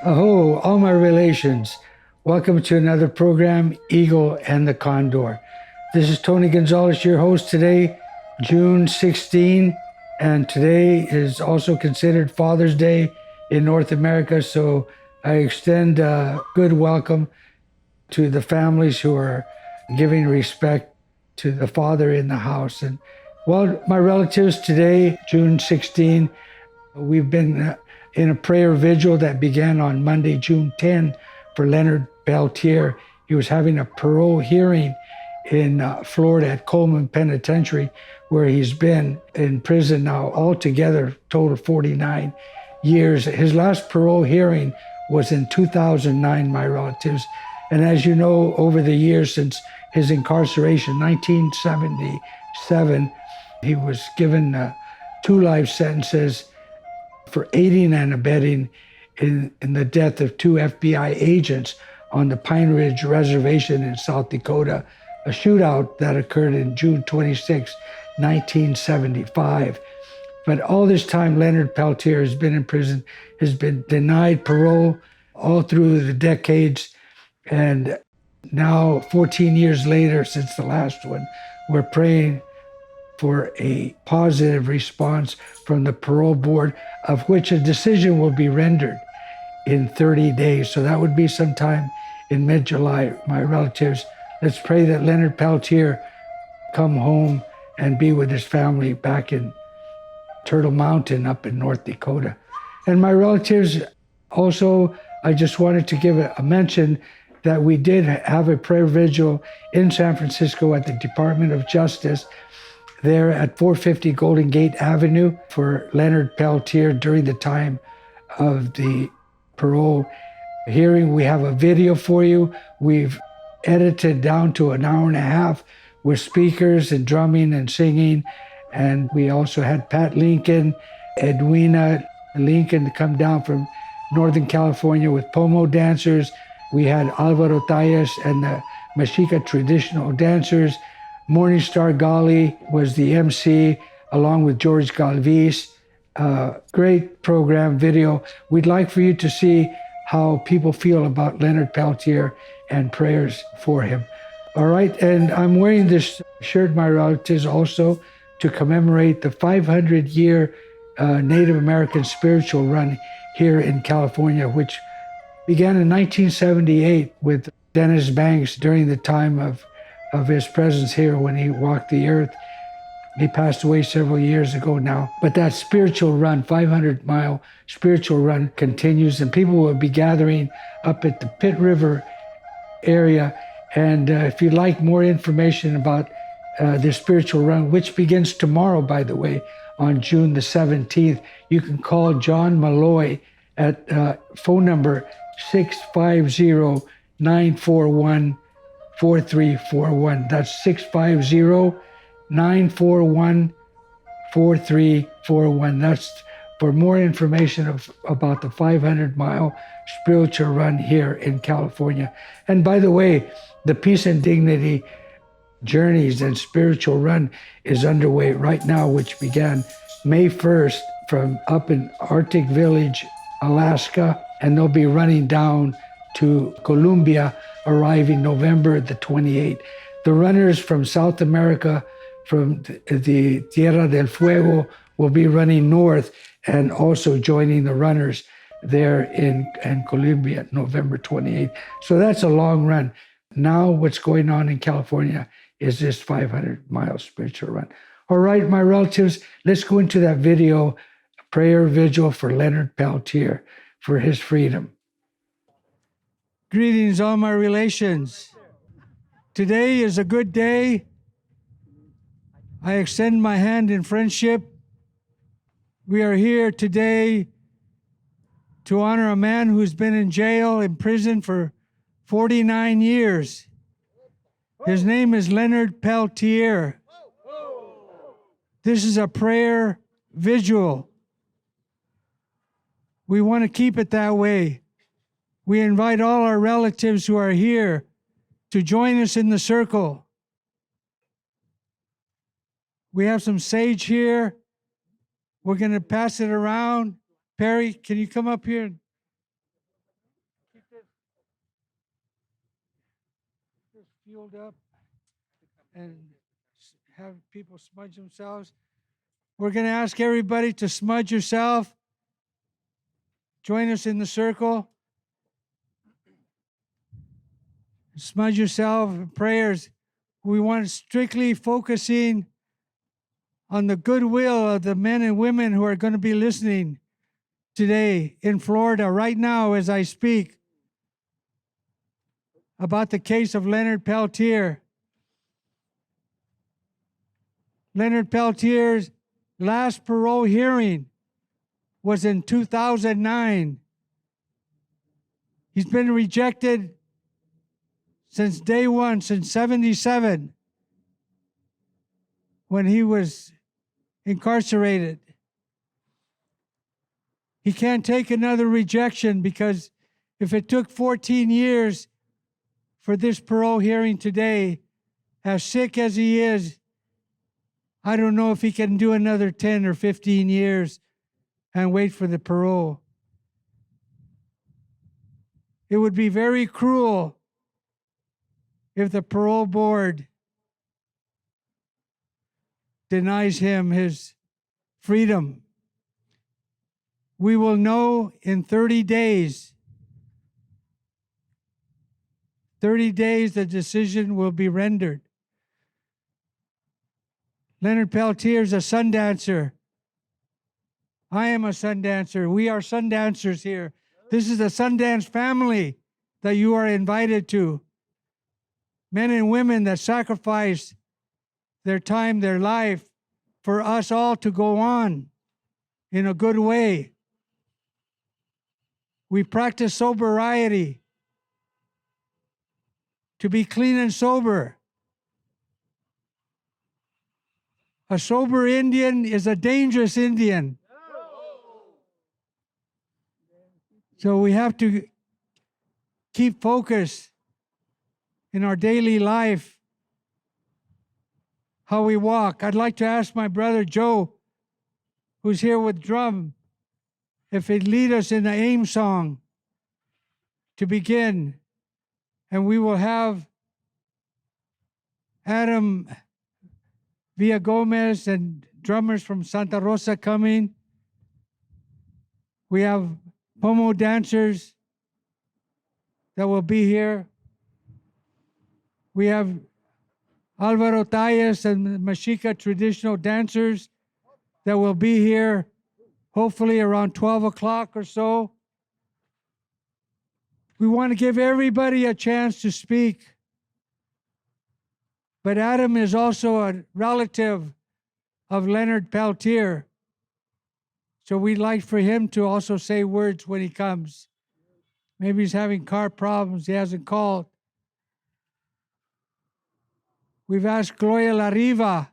Aho, all my relations. Welcome to another program, Eagle and the Condor. This is Tony Gonzales, your host today, June 16, and today is also considered Father's Day in North America, so I extend a good welcome to the families who are giving respect to the father in the house. And well, my relatives today, June 16, we've been in a prayer vigil that began on Monday, June 10, for Leonard Peltier. He was having a parole hearing in Florida at Coleman Penitentiary, where he's been in prison now altogether, total 49 years. His last parole hearing was in 2009, my relatives. And as you know, over the years since his incarceration, 1977, he was given 2 life sentences for aiding and abetting in the death of 2 FBI agents on the Pine Ridge Reservation in South Dakota, a shootout that occurred in June 26, 1975. But all this time, Leonard Peltier has been in prison, has been denied parole all through the decades. And now, 14 years later, since the last one, we're praying for a positive response from the parole board, of which a decision will be rendered in 30 days. So that would be sometime in mid-July. My relatives, let's pray that Leonard Peltier come home and be with his family back in Turtle Mountain up in North Dakota. And my relatives also, I just wanted to give a mention that we did have a prayer vigil in San Francisco at the Department of Justice there at 450 Golden Gate Avenue for Leonard Peltier during the time of the parole hearing. We have a video for you. We've edited down to an hour and a half with speakers and drumming and singing. And we also had Pat Lincoln, Edwina Lincoln to come down from Northern California with pomo dancers. We had Alvaro Talles and the Mexica traditional dancers. Morningstar Gali was the MC, along with George Galvis. Great program video. We'd like for you to see how people feel about Leonard Peltier and prayers for him. All right, and I'm wearing this shirt, my relatives, also to commemorate the 500-year Native American spiritual run here in California, which began in 1978 with Dennis Banks during the time of his presence here when he walked the earth. He passed away several years ago now. But that spiritual run, 500-mile spiritual run, continues, and people will be gathering up at the Pitt River area. And if you'd like more information about the spiritual run, which begins tomorrow, by the way, on June the 17th, you can call John Malloy at phone number 650-941-4341. That's 650-941-4341. That's for more information about the 500-mile spiritual run here in California. And by the way, the Peace and Dignity Journeys and Spiritual Run is underway right now, which began May 1st from up in Arctic Village, Alaska, and they'll be running down to Colombia, arriving November the 28th. The runners from South America, from the Tierra del Fuego, will be running north and also joining the runners there in Colombia, November 28th. So that's a long run. Now what's going on in California is this 500-mile spiritual run. All right, my relatives, let's go into that video, prayer vigil for Leonard Peltier for his freedom. Greetings, all my relations. Today is a good day. I extend my hand in friendship. We are here today to honor a man who's been in jail, in prison for 49 years. His name is Leonard Peltier. This is a prayer vigil. We want to keep it that way. We invite all our relatives who are here to join us in the circle. We have some sage here. We're going to pass it around. Perry, can you come up here? this fueled up and have people smudge themselves. We're going to ask everybody to smudge yourself. Join us in the circle. Smudge yourself. Prayers. We want strictly focusing on the goodwill of the men and women who are going to be listening today in Florida, right now as I speak, about the case of Leonard Peltier. Leonard Peltier's last parole hearing was in 2009. He's been rejected since day one, since 77, when he was incarcerated. He can't take another rejection, because if it took 14 years for this parole hearing today, as sick as he is, I don't know if he can do another 10 or 15 years and wait for the parole. It would be very cruel if the parole board denies him his freedom. We will know in 30 days. 30 days, the decision will be rendered. Leonard Peltier is a sun dancer. I am a sun dancer. We are sun dancers here. This is a Sundance family that you are invited to. Men and women that sacrifice their time, their life, for us all to go on in a good way. We practice sobriety, to be clean and sober. A sober Indian is a dangerous Indian. So we have to keep focus in our daily life, how we walk. I'd like to ask my brother Joe, who's here with drum, if he'd lead us in the AIM song to begin. And we will have Adam Villagomez and drummers from Santa Rosa coming. We have Pomo dancers that will be here. We have Alvaro Talles and Mexica traditional dancers that will be here hopefully around 12 o'clock or so. We want to give everybody a chance to speak. But Adam is also a relative of Leonard Peltier. So we'd like for him to also say words when he comes. Maybe he's having car problems. He hasn't called. We've asked Gloria La Riva,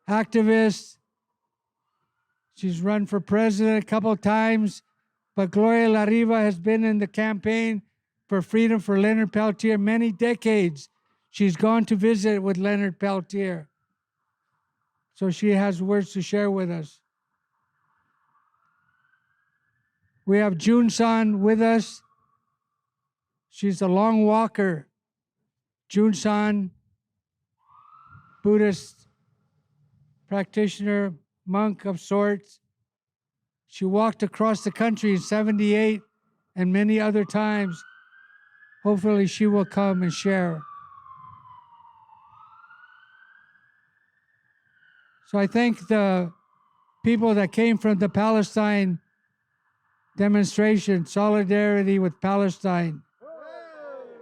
activist. She's run for president a couple of times, but Gloria La Riva has been in the campaign for freedom for Leonard Peltier many decades. She's gone to visit with Leonard Peltier. So she has words to share with us. We have Jun-san with us. She's a long walker. Jun-san, Buddhist practitioner, monk of sorts. She walked across the country in 78 and many other times. Hopefully she will come and share. So I thank the people that came from the Palestine demonstration, solidarity with Palestine.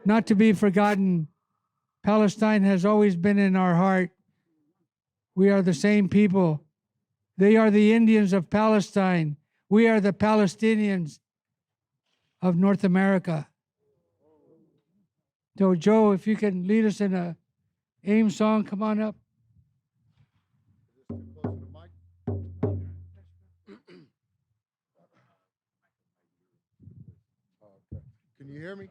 Not to be forgotten, Palestine has always been in our heart. We are the same people. They are the Indians of Palestine. We are the Palestinians of North America. So Joe, if you can lead us in a AIM song, come on up. Can you hear me?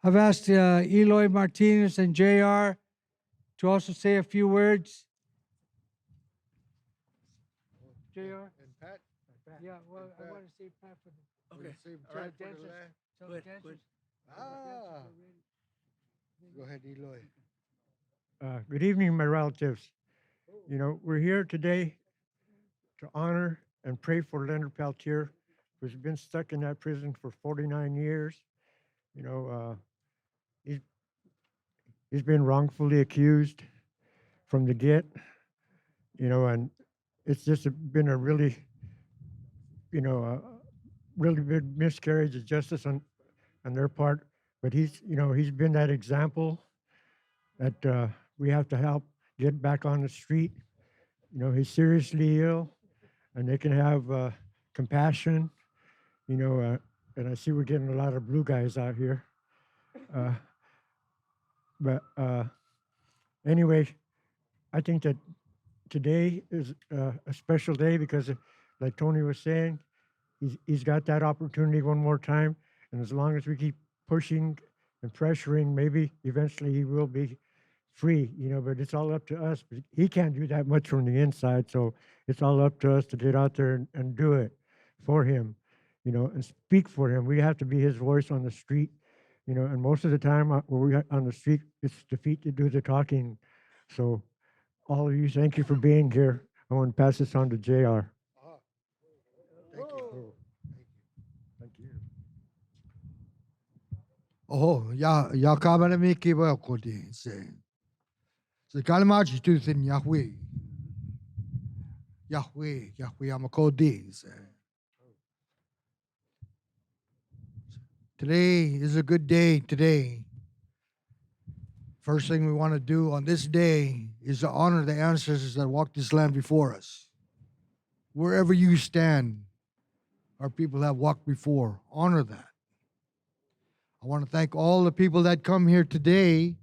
I've asked Eloy Martinez and JR to also say a few words. JR? And Pat? Yeah, well, And I Pat. want to say Pat for the Okay. Same all right, for the dancers. last. So Go ahead, dancers. Ah. Go ahead, Eloy. Good evening, my relatives. You know, we're here today to honor and pray for Leonard Peltier, who's been stuck in that prison for 49 years. You know, he's been wrongfully accused from the get, you know, and it's just been a really, really big miscarriage of justice on their part. But he's been that example that we have to help get back on the street. You know, he's seriously ill, and they can have compassion. And I see we're getting a lot of blue guys out here. Uh, but anyway, I think that today is a special day because, like Tony was saying, he's got that opportunity one more time, and as long as we keep pushing and pressuring, maybe eventually he will be free. But it's all up to us. But he can't do that much from the inside, so it's all up to us to get out there and do it for him, and speak for him. We have to be his voice on the street, and most of the time when we're on the street, it's the feet that do the talking. So all of you, thank you for being here. I want to pass this on to JR. Thank you. Thank you. Oh, ya kabana me kiba kodi se. Se kalmachi tu thin Yahweh. Yahweh amakodi se. Today is a good day today. First thing we want to do on this day is to honor the ancestors that walked this land before us. Wherever you stand, our people have walked before. Honor that. I want to thank all the people that come here today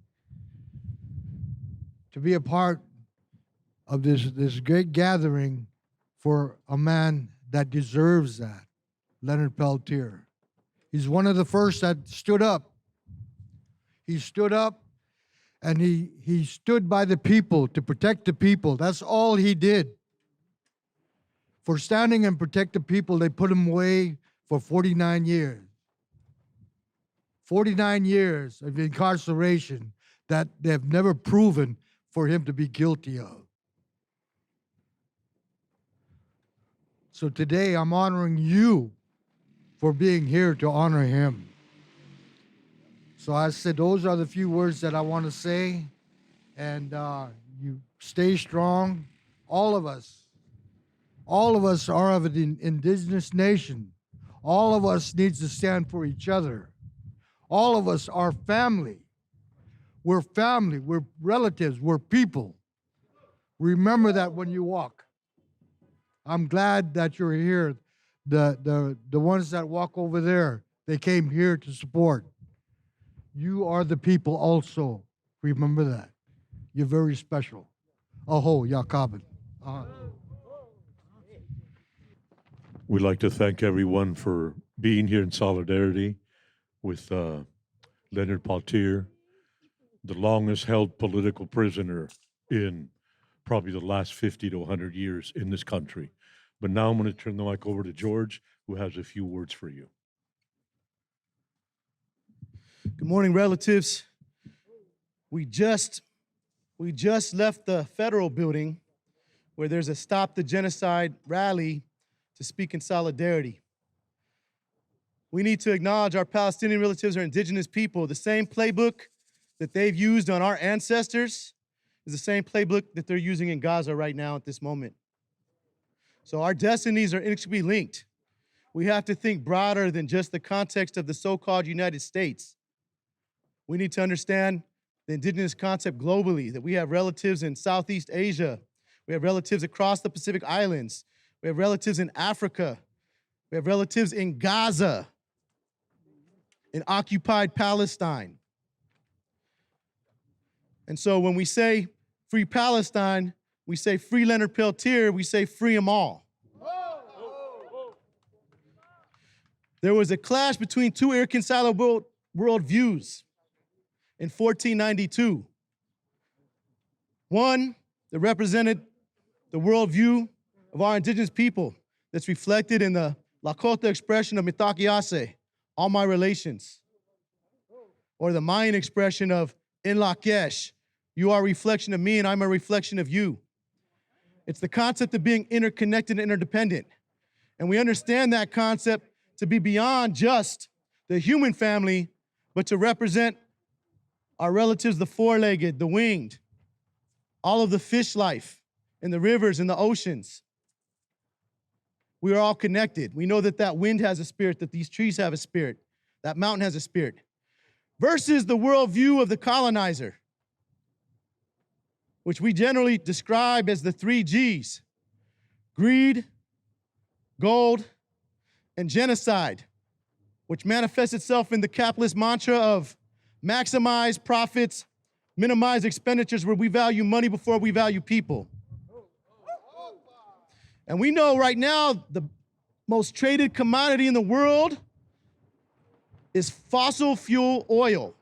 to be a part of this great gathering for a man that deserves that, Leonard Peltier. He's one of the first that stood up. He stood up and he stood by the people to protect the people. That's all he did. For standing and protect the people, they put him away for 49 years. 49 years of incarceration that they've never proven for him to be guilty of. So today I'm honoring you for being here to honor him. So I said those are the few words that I want to say, and you stay strong. All of us are of an indigenous nation. All of us needs to stand for each other. All of us are family. We're family, we're relatives, we're people. Remember that when you walk. I'm glad that you're here. The ones that walk over there, they came here to support. You are the people also. Remember that. You're very special. Aho, Yakabin. We'd like to thank everyone for being here in solidarity with Leonard Peltier, the longest held political prisoner in probably the last 50 to 100 years in this country. But now I'm going to turn the mic over to George, who has a few words for you. Good morning, relatives. We just left the federal building where there's a Stop the Genocide rally to speak in solidarity. We need to acknowledge our Palestinian relatives are indigenous people. The same playbook that they've used on our ancestors is the same playbook that they're using in Gaza right now at this moment. So our destinies are inextricably linked. We have to think broader than just the context of the so-called United States. We need to understand the indigenous concept globally, that we have relatives in Southeast Asia. We have relatives across the Pacific Islands. We have relatives in Africa. We have relatives in Gaza, in occupied Palestine. And so when we say free Palestine, we say free Leonard Peltier, we say free them all. There was a clash between two irreconcilable worldviews. in 1492. One that represented the worldview of our indigenous people that's reflected in the Lakota expression of Mitakiase, all my relations, or the Mayan expression of In Lakesh, you are a reflection of me and I'm a reflection of you. It's the concept of being interconnected and interdependent. And we understand that concept to be beyond just the human family, but to represent our relatives, the four-legged, the winged, all of the fish life in the rivers and the oceans. We are all connected. We know that that wind has a spirit, that these trees have a spirit, that mountain has a spirit. Versus the worldview of the colonizer, which we generally describe as the 3 Gs: greed, gold, and genocide, which manifests itself in the capitalist mantra of maximize profits, minimize expenditures, where we value money before we value people. And we know right now the most traded commodity in the world is fossil fuel oil.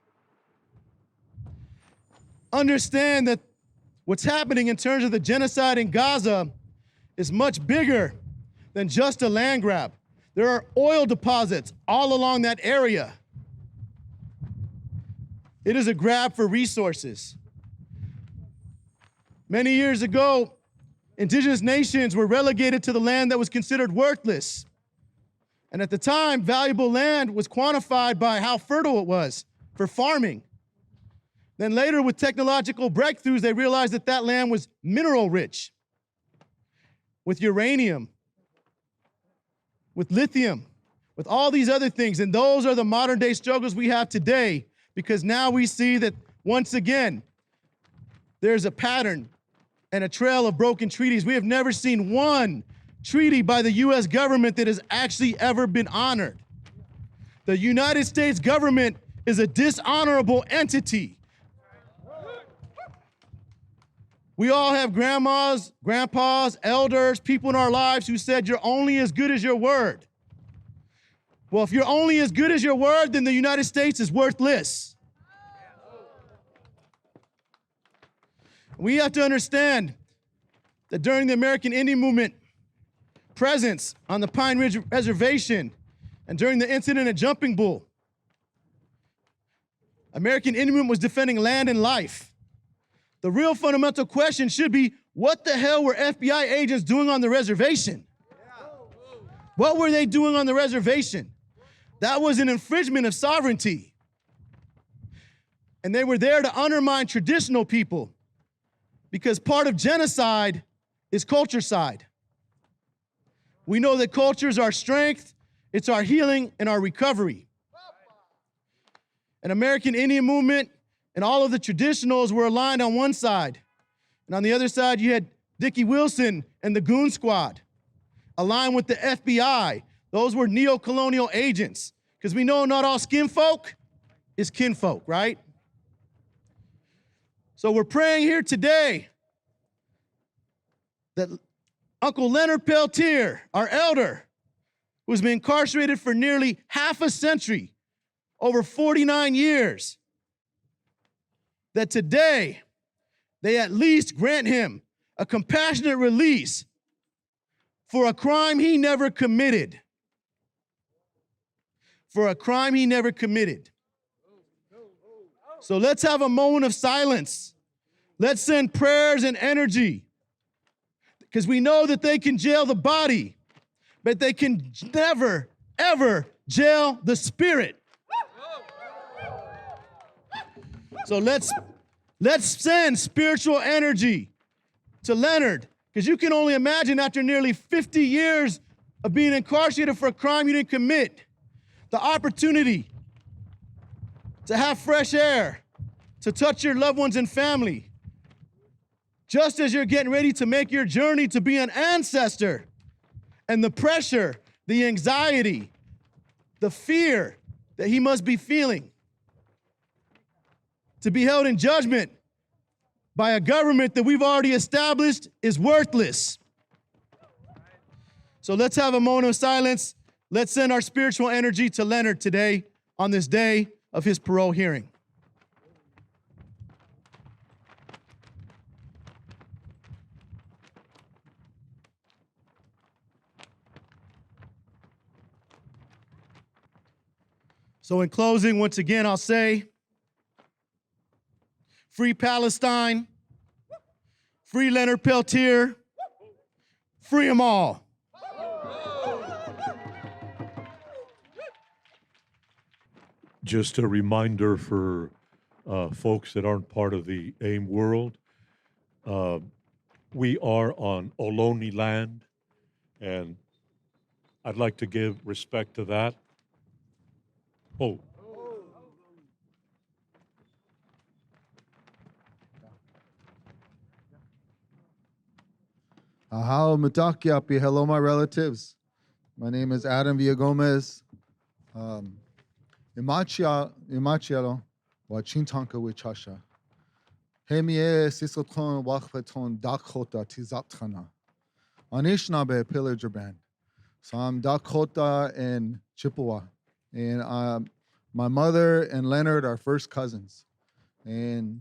Understand that what's happening in terms of the genocide in Gaza is much bigger than just a land grab. There are oil deposits all along that area. It is a grab for resources. Many years ago, indigenous nations were relegated to the land that was considered worthless. And at the time, valuable land was quantified by how fertile it was for farming. Then later, with technological breakthroughs, they realized that that land was mineral rich, with uranium, with lithium, with all these other things. And those are the modern day struggles we have today, because now we see that once again, there's a pattern and a trail of broken treaties. We have never seen one treaty by the US government that has actually ever been honored. The United States government is a dishonorable entity. We all have grandmas, grandpas, elders, people in our lives who said, you're only as good as your word. Well, if you're only as good as your word, then the United States is worthless. We have to understand that during the American Indian Movement presence on the Pine Ridge Reservation and during the incident at Jumping Bull, American Indian Movement was defending land and life. The real fundamental question should be, what the hell were FBI agents doing on the reservation? What were they doing on the reservation? That was an infringement of sovereignty. And they were there to undermine traditional people, because part of genocide is culturecide. We know that culture is our strength, it's our healing and our recovery. An American Indian Movement and all of the traditionals were aligned on one side. And on the other side, you had Dickie Wilson and the Goon Squad, aligned with the FBI. Those were neo-colonial agents, because we know not all skin folk is kinfolk, right? So we're praying here today that Uncle Leonard Peltier, our elder, who's been incarcerated for nearly half a century, over 49 years, that today they at least grant him a compassionate release for a crime he never committed. For a crime he never committed. So let's have a moment of silence. Let's send prayers and energy, because we know that they can jail the body, but they can never, ever jail the spirit. So let's send spiritual energy to Leonard, because you can only imagine, after nearly 50 years of being incarcerated for a crime you didn't commit, the opportunity to have fresh air, to touch your loved ones and family, just as you're getting ready to make your journey to be an ancestor, and the pressure, the anxiety, the fear that he must be feeling, to be held in judgment by a government that we've already established is worthless. So let's have a moment of silence. Let's send our spiritual energy to Leonard today on this day of his parole hearing. So in closing, once again, I'll say, free Palestine, free Leonard Peltier, free them all. Just a reminder for folks that aren't part of the AIM world, we are on Ohlone land, and I'd like to give respect to that. Oh, Ahau Mutakiapi. Hello, my relatives. My name is Adam Villagomez. Imachialo, Wachintanka Wichasha. Hemie Sisoton Wakpeton Dakota Tizaptana. Anishinaabe Pillager Band. So I'm Dakota and Chippewa. And my mother and Leonard are first cousins. And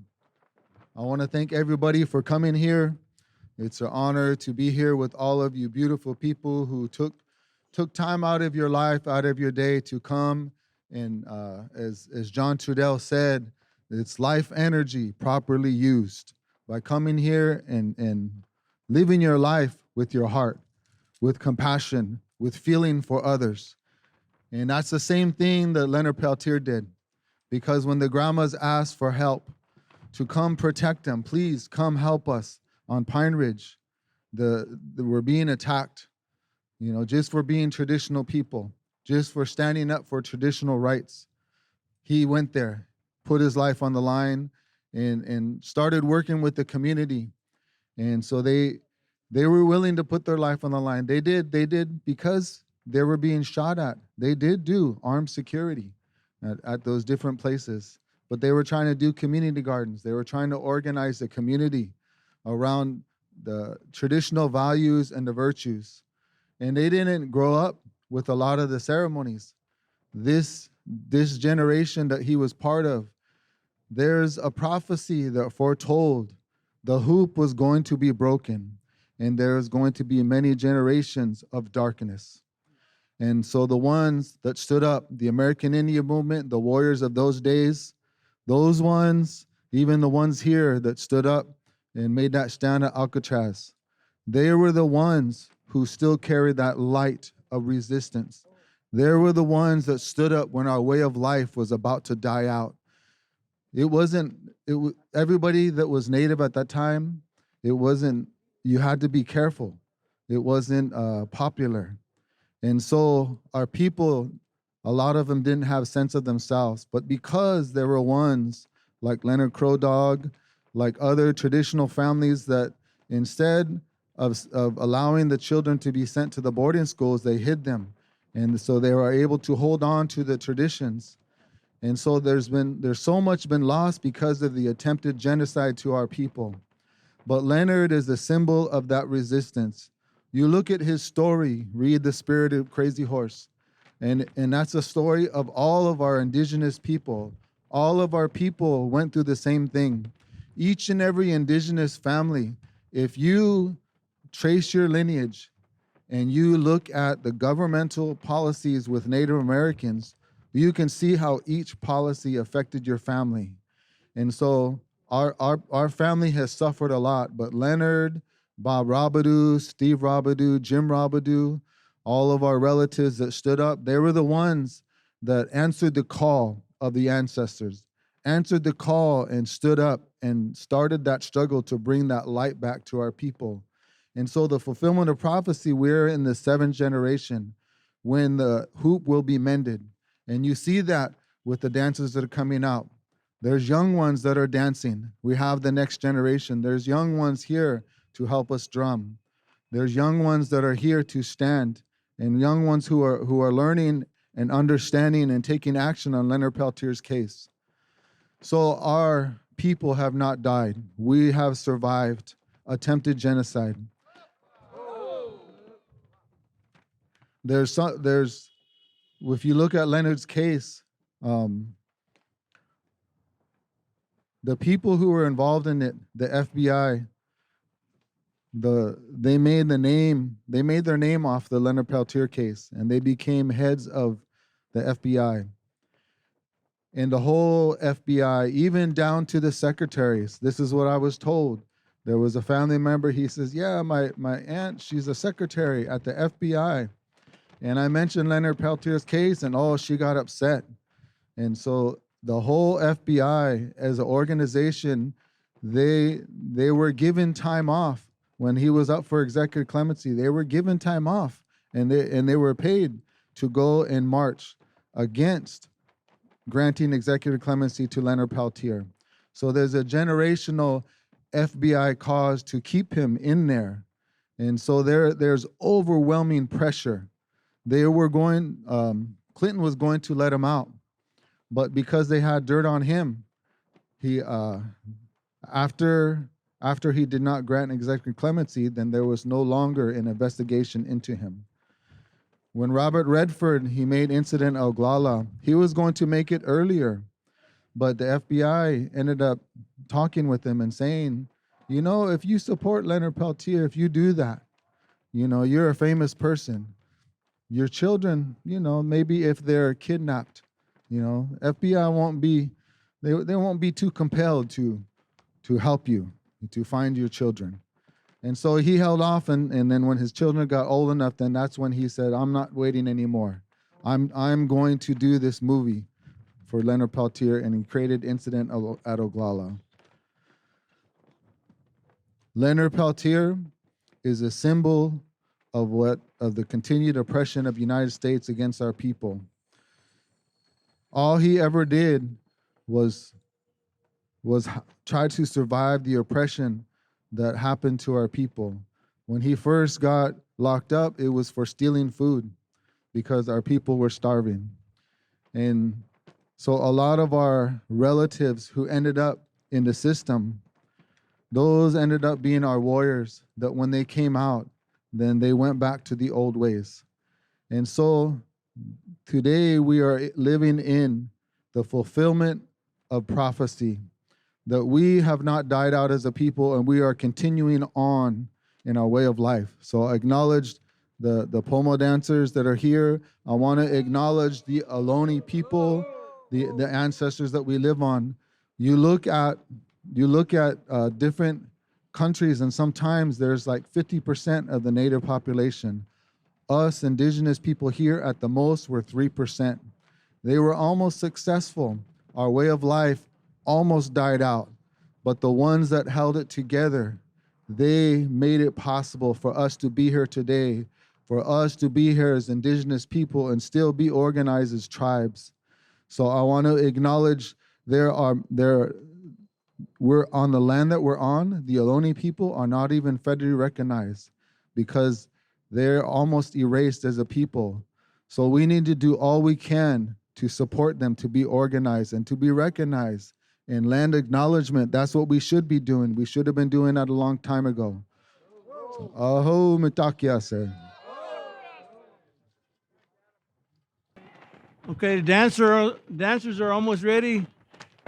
I want to thank everybody for coming here. It's an honor to be here with all of you beautiful people who took time out of your life, out of your day to come. And as John Trudell said, it's life energy properly used by coming here and living your life with your heart, with compassion, with feeling for others. And that's the same thing that Leonard Peltier did, because when the grandmas asked for help to come protect them, please come help us on Pine Ridge. We're being attacked, just for being traditional people, just for standing up for traditional rights. He went there, put his life on the line, and started working with the community. And so they were willing to put their life on the line. They did because they were being shot at. They did do armed security at those different places, but they were trying to do community gardens. They were trying to organize the community around the traditional values and the virtues. And they didn't grow up with a lot of the ceremonies. This generation that he was part of, there's a prophecy that foretold the hoop was going to be broken, and there's going to be many generations of darkness. And so the ones that stood up, the American Indian movement, the warriors of those days, those ones, even the ones here that stood up and made that stand at Alcatraz, they were the ones who still carried that light of resistance. They were the ones that stood up when our way of life was about to die out. Everybody that was native at that time, you had to be careful. It wasn't popular. And so our people, a lot of them didn't have sense of themselves, but because there were ones like Leonard Crow Dog, like other traditional families that instead of allowing the children to be sent to the boarding schools, they hid them. And so they were able to hold on to the traditions. And so there's so much been lost because of the attempted genocide to our people. But Leonard is a symbol of that resistance. You look at his story, read The Spirit of Crazy Horse, and that's a story of all of our indigenous people. All of our people went through the same thing. Each and every indigenous family, if you trace your lineage and you look at the governmental policies with Native Americans, you can see how each policy affected your family. And so our family has suffered a lot, but Leonard, Bob Robidoux, Steve Robidoux, Jim Robidoux, all of our relatives that stood up, they were the ones that answered the call of the ancestors, answered the call and stood up and started that struggle to bring that light back to our people. And so the fulfillment of prophecy, we're in the 7th generation when the hoop will be mended. And you see that with the dancers that are coming out. There's young ones that are dancing. We have the next generation. There's young ones here to help us drum. There's young ones that are here to stand, and young ones who are learning and understanding and taking action on Leonard Peltier's case. So our people have not died. We have survived attempted genocide. If you look at Leonard's case, the people who were involved in it, the FBI, they made their name off the Leonard Peltier case, and they became heads of the FBI. and the whole FBI, even down to the secretaries. This is what I was told. There was a family member, he says, yeah, my aunt, she's a secretary at the FBI. And I mentioned Leonard Peltier's case, and oh, she got upset. And so the whole FBI as an organization, they were given time off when he was up for executive clemency. They were given time off, and they were paid to go and march against granting executive clemency to Leonard Peltier. So there's a generational FBI cause to keep him in there. And so there's overwhelming pressure. They were going, Clinton was going to let him out, but because they had dirt on him, he, after he did not grant executive clemency, then there was no longer an investigation into him. When Robert Redford, he made Incident Oglala, he was going to make it earlier, but the FBI ended up talking with him and saying, you know, if you support Leonard Peltier, if you do that, you know, you're a famous person. Your children, you know, maybe if they're kidnapped, you know, FBI won't be, they won't be too compelled to help you, to find your children. And so he held off, and then when his children got old enough, then that's when he said, I'm not waiting anymore. I'm going to do this movie for Leonard Peltier, and he created Incident at Oglala. Leonard Peltier is a symbol of the continued oppression of the United States against our people. All he ever did was try to survive the oppression that happened to our people. When he first got locked up, it was for stealing food because our people were starving. And so a lot of our relatives who ended up in the system, those ended up being our warriors, that when they came out, then they went back to the old ways. And so today we are living in the fulfillment of prophecy, that we have not died out as a people, and we are continuing on in our way of life. So I acknowledge the Pomo dancers that are here. I want to acknowledge the Ohlone people, the ancestors that we live on. You look at different countries, and sometimes there's like 50% of the native population. Us indigenous people here at the most were 3%. They were almost successful. Our way of life almost died out, but the ones that held it together, they made it possible for us to be here today, for us to be here as indigenous people and still be organized as tribes. So I want to acknowledge we're on the land that we're on. The Ohlone people are not even federally recognized because they're almost erased as a people. So we need to do all we can to support them, to be organized and to be recognized. And land acknowledgement, that's what we should be doing. We should have been doing that a long time ago. So, aho mitakyase. Okay, the dancers are almost ready,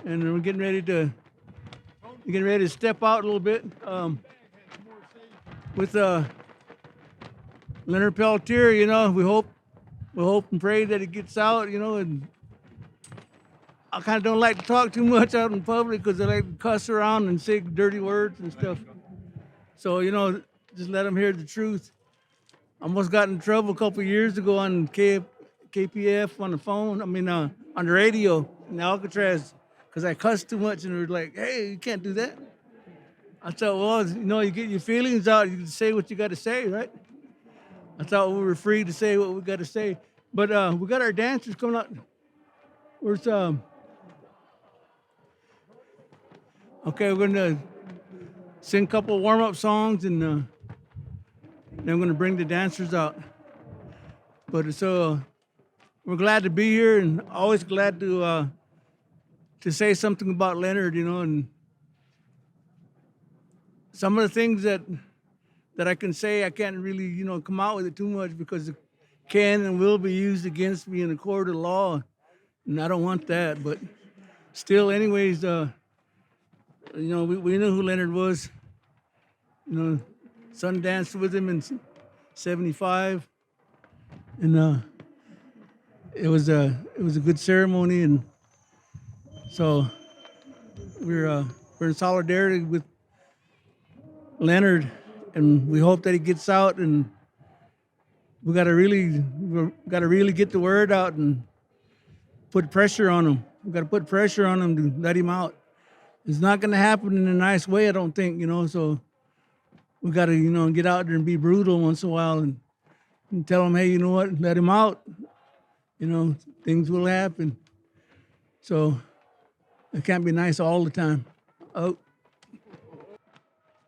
and we're getting ready to step out a little bit with Leonard Peltier. You know, we hope and pray that it gets out. You know, and I kind of don't like to talk too much out in public because I like to cuss around and say dirty words and stuff. So, you know, just let them hear the truth. I almost got in trouble a couple of years ago on KPF on the phone, on the radio in Alcatraz, because I cussed too much, and they were like, hey, you can't do that. I thought, well, you know, you get your feelings out, you can say what you got to say, right? I thought we were free to say what we got to say. But we got our dancers coming out. Where's okay, we're gonna sing a couple warm-up songs, and then we're gonna bring the dancers out. But so we're glad to be here, and always glad to say something about Leonard, you know, and some of the things that I can say, I can't really, you know, come out with it too much because it can and will be used against me in a court of law, and I don't want that. But still, anyways, you know, we knew who Leonard was. You know, son danced with him in '75, and it was a good ceremony, and So we're in solidarity with Leonard, and we hope that he gets out. And we got to really get the word out and put pressure on him. We got to put pressure on him to let him out. It's not going to happen in a nice way, I don't think. So we got to get out there and be brutal once in a while and tell him, hey, you know what, let him out. Things will happen. So it can't be nice all the time. Oh.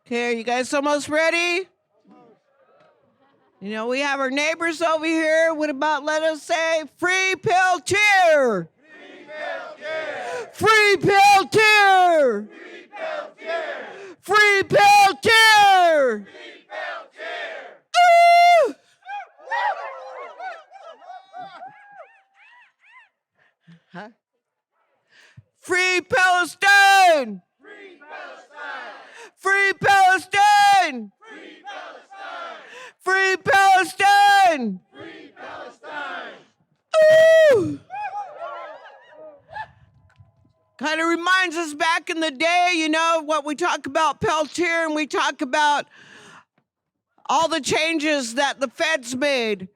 Okay, are you guys almost ready? We have our neighbors over here. What about let us say, Free Peltier! Free Peltier! Free Peltier! Ooh! Huh? Free Palestine! Free Palestine! Free Palestine! Free Palestine! Ooh! Kind of reminds us back in the day, what we talk about Peltier, and we talk about all the changes that the feds made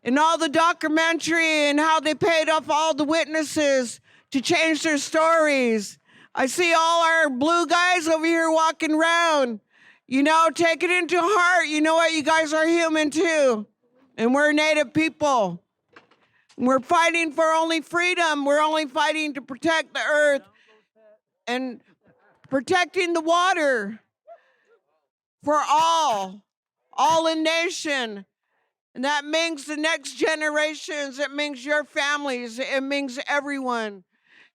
and all the documentary and how they paid off all the witnesses to change their stories. I see all our blue guys over here walking around. Take it into heart. You know what? You guys are human too. And we're Native people. We're fighting for only freedom. We're only fighting to protect the earth and protecting the water for all in nation. And that means the next generations. It means your families. It means everyone.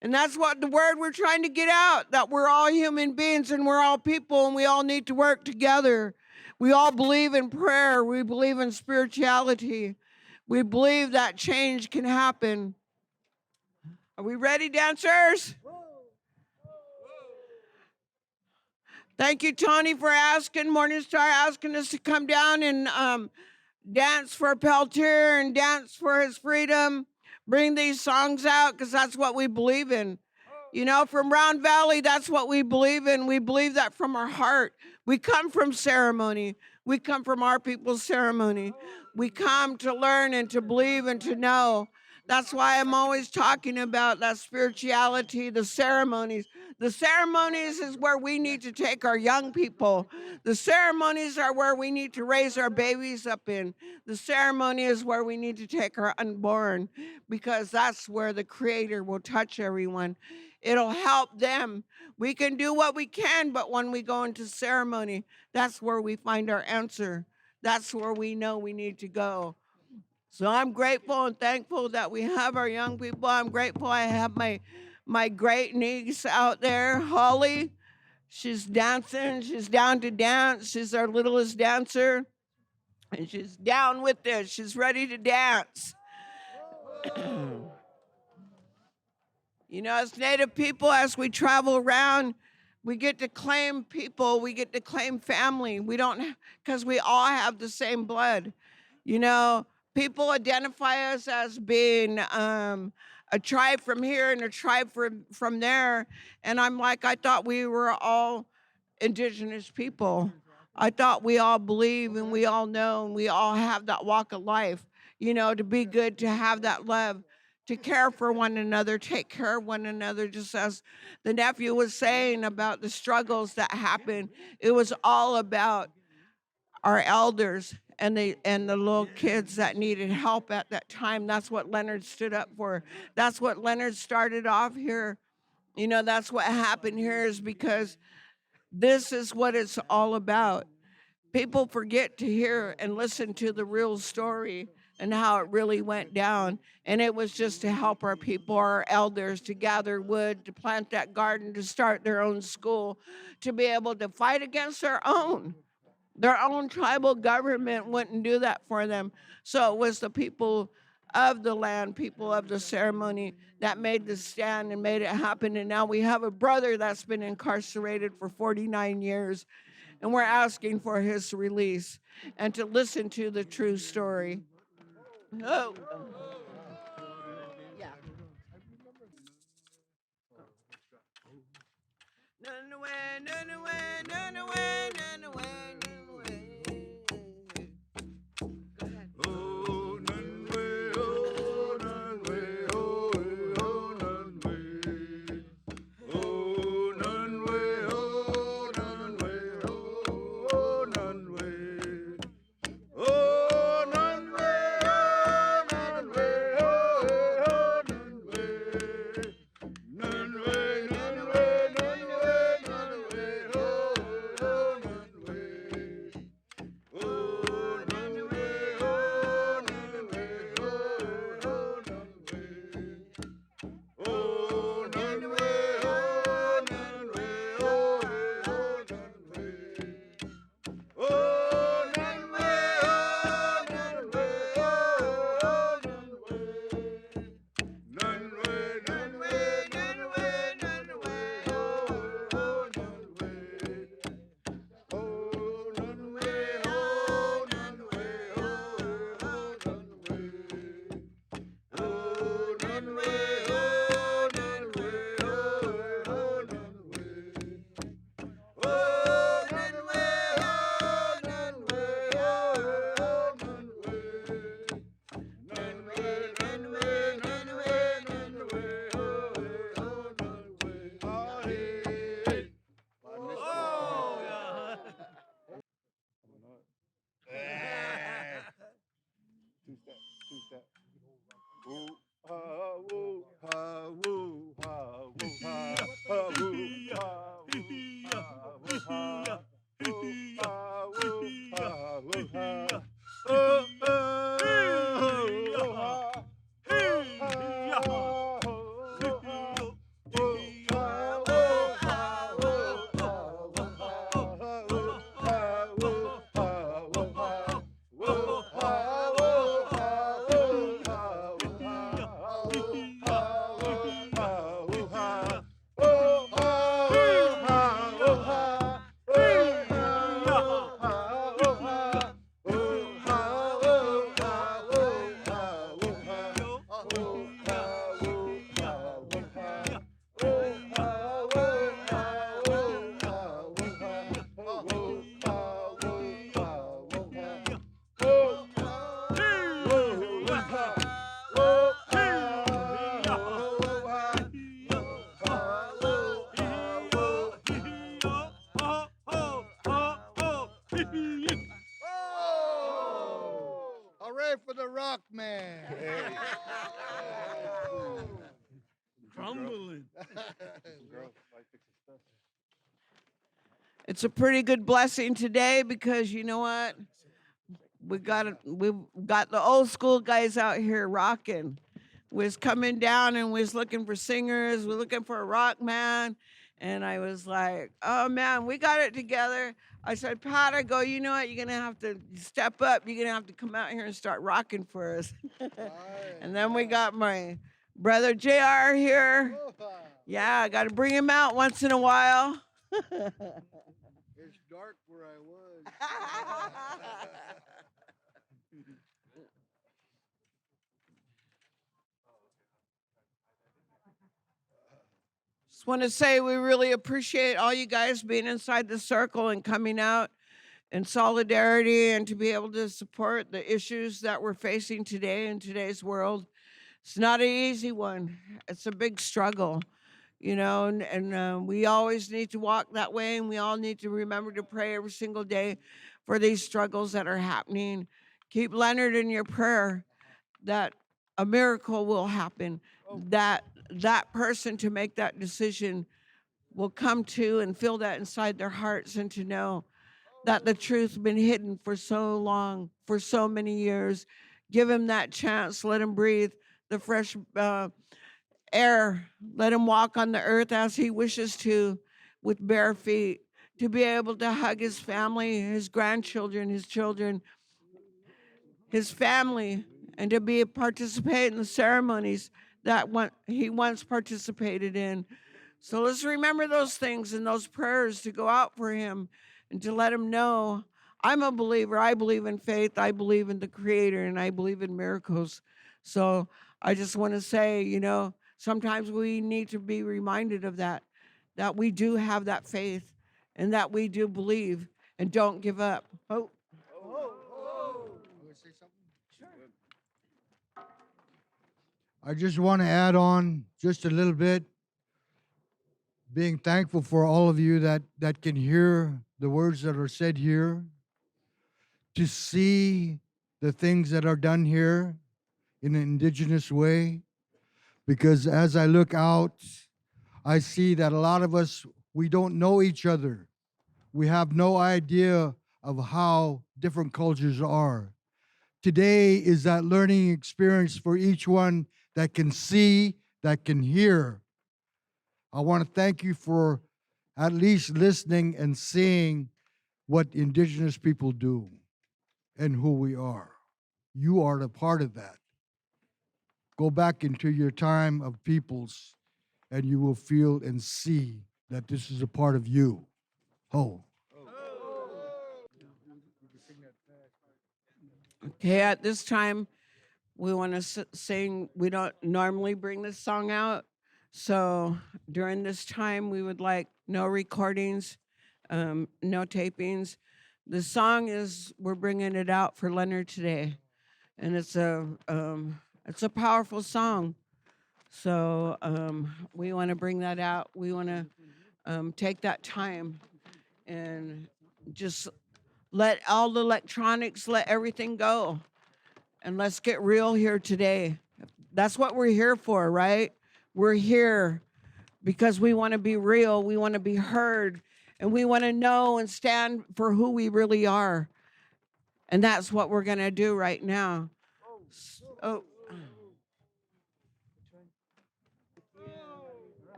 And that's what the word we're trying to get out, that we're all human beings and we're all people and we all need to work together. We all believe in prayer. We believe in spirituality. We believe that change can happen. Are we ready, dancers? Thank you, Tony, for asking, Morningstar asking us to come down and dance for Peltier and dance for his freedom. Bring these songs out because that's what we believe in. From Round Valley, that's what we believe in. We believe that from our heart. We come from ceremony. We come from our people's ceremony. We come to learn and to believe and to know. That's why I'm always talking about that spirituality, the ceremonies. The ceremonies is where we need to take our young people. The ceremonies are where we need to raise our babies up in. The ceremony is where we need to take our unborn, because that's where the Creator will touch everyone. It'll help them. We can do what we can, but when we go into ceremony, that's where we find our answer. That's where we know we need to go. So I'm grateful and thankful that we have our young people. I'm grateful I have my great niece out there, Holly. She's dancing. She's down to dance. She's our littlest dancer. And she's down with this. She's ready to dance. As Native people, as we travel around, we get to claim people. We get to claim family. We don't, because we all have the same blood. People identify us as being a tribe from here and a tribe from there. And I'm like, I thought we were all indigenous people. I thought we all believe and we all know and we all have that walk of life, to be good, to have that love, to care for one another, take care of one another, just as the nephew was saying about the struggles that happened. It was all about our elders and the little kids that needed help at that time. That's what Leonard stood up for. That's what Leonard started off here. That's what happened here, is because this is what it's all about. People forget to hear and listen to the real story and how it really went down. And it was just to help our people, our elders, to gather wood, to plant that garden, to start their own school, to be able to fight against their own. Their own tribal government wouldn't do that for them. So it was the people of the land, people of the ceremony, that made the stand and made it happen. And now we have a brother that's been incarcerated for 49 years, and we're asking for his release and to listen to the true story. Oh. Yeah. Hooray for the rock man. Crumbling. It's a pretty good blessing today because you know what? We've got the old school guys out here rocking. Was coming down and was looking for singers, we're looking for a rock man. And I was like, oh man, we got it together. I said, Pat, I go, you know what? You're gonna have to step up. You're gonna have to come out here and start rocking for us. And then we got my brother JR here. Yeah, I got to bring him out once in a while. It's dark where I was. Just want to say we really appreciate all you guys being inside the circle and coming out in solidarity and to be able to support the issues that we're facing today in today's world. It's not an easy one. It's a big struggle, you know, and we always need to walk that way, and we all need to remember to pray every single day for these struggles that are happening. Keep Leonard in your prayer that a miracle will happen, that that person to make that decision will come to and feel that inside their hearts, and to know that the truth's been hidden for so long, for so many years. Give him that chance. Let him breathe the fresh air. Let him walk on the earth as he wishes to, with bare feet, to be able to hug his family, his grandchildren, his children, his family, and to be participate in the ceremonies that he once participated in. So let's remember those things and those prayers to go out for him and to let him know, I'm a believer. I believe in faith. I believe in the Creator, and I believe in miracles. So I just want to say, you know, sometimes we need to be reminded of that, that we do have that faith and that we do believe and don't give up. Oh, I just want to add on just a little bit, being thankful for all of you that can hear the words that are said here, to see the things that are done here in an indigenous way. Because as I look out, I see that a lot of us, we don't know each other. We have no idea of how different cultures are. Today is that learning experience for each one that can see, that can hear. I want to thank you for at least listening and seeing what indigenous people do and who we are. You are a part of that. Go back into your time of peoples and you will feel and see that this is a part of you. Ho. okay, at this time, we want to sing. We don't normally bring this song out. So during this time, we would like no recordings, no tapings. The song is, we're bringing it out for Leonard today. And it's a powerful song. So we want to bring that out. We want to take that time and just let all the electronics, let everything go. And let's get real here today. That's what we're here for, right? We're here because we want to be real. We want to be heard. And we want to know and stand for who we really are. And that's what we're going to do right now. Oh.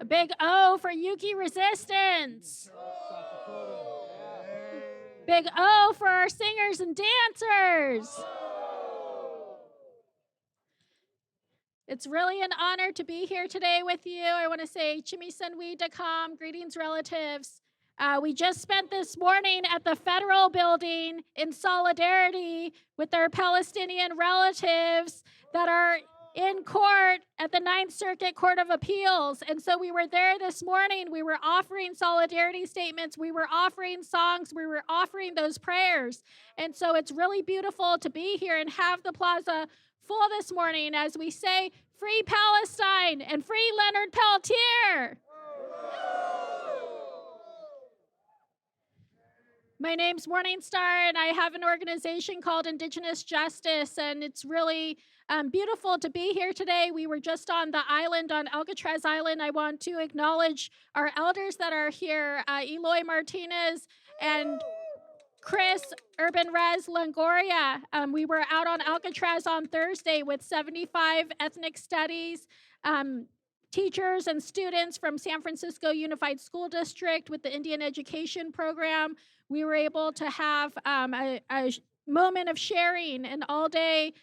A big O for Yuki Resistance. Big O for our singers and dancers. It's really an honor to be here today with you. I want to say Chimisanwi Dakam, greetings relatives. We just spent this morning at the federal building in solidarity with our Palestinian relatives that are in court at the Ninth Circuit Court of Appeals. And so we were there this morning. We were offering solidarity statements. We were offering songs. We were offering those prayers. And so it's really beautiful to be here and have the plaza full this morning as we say, free Palestine and free Leonard Peltier. My name's Morningstar, and I have an organization called Indigenous Justice, and it's really beautiful to be here today. We were just on the island, on Alcatraz Island. I want to acknowledge our elders that are here, Eloy Martinez and Chris Urban Res Longoria. We were out on Alcatraz on Thursday with 75 ethnic studies teachers and students from San Francisco Unified School District with the Indian Education Program. We were able to have a moment of sharing, an all-day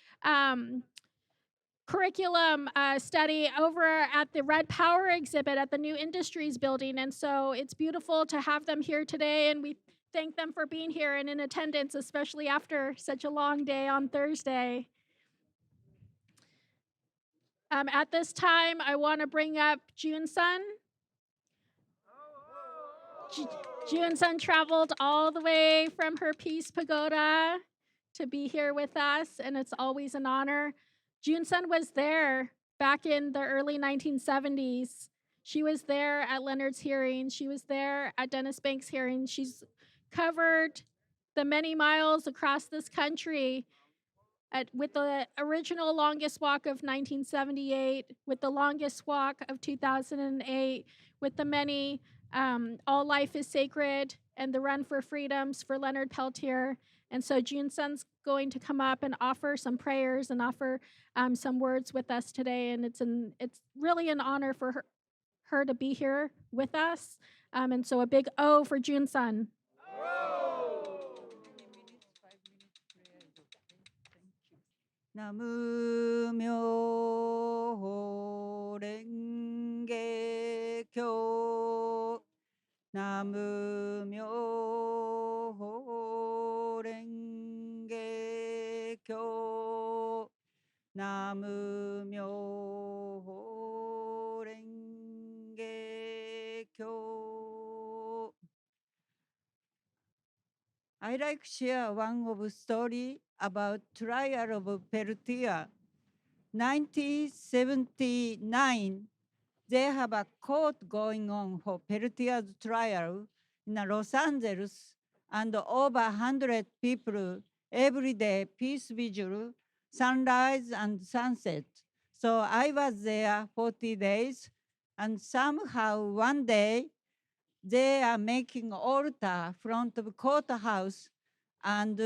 curriculum study over at the Red Power exhibit at the New Industries building. And so it's beautiful to have them here today, and we thank them for being here and in attendance, especially after such a long day on Thursday. At this time, I want to bring up June Sun. June Sun traveled all the way from her Peace Pagoda to be here with us, and it's always an honor. June Sun was there back in the early 1970s. She was there at Leonard's hearing. She was there at Dennis Banks' hearing. She's covered the many miles across this country with the original longest walk of 1978, with the longest walk of 2008, with the many All Life is Sacred and the Run for Freedoms for Leonard Peltier. And so June Sun's going to come up and offer some prayers and offer some words with us today. And it's really an honor for her to be here with us. And so a big O for June Sun. Namu myoho renge kyo. Namu myoho renge kyo. Namu myoho renge kyo. I like share one of story about trial of Peltier. 1979, they have a court going on for Peltier's trial in Los Angeles, and over 100 people every day, peace vigil, sunrise and sunset. So I was there 40 days, and somehow one day they are making altar front of courthouse, and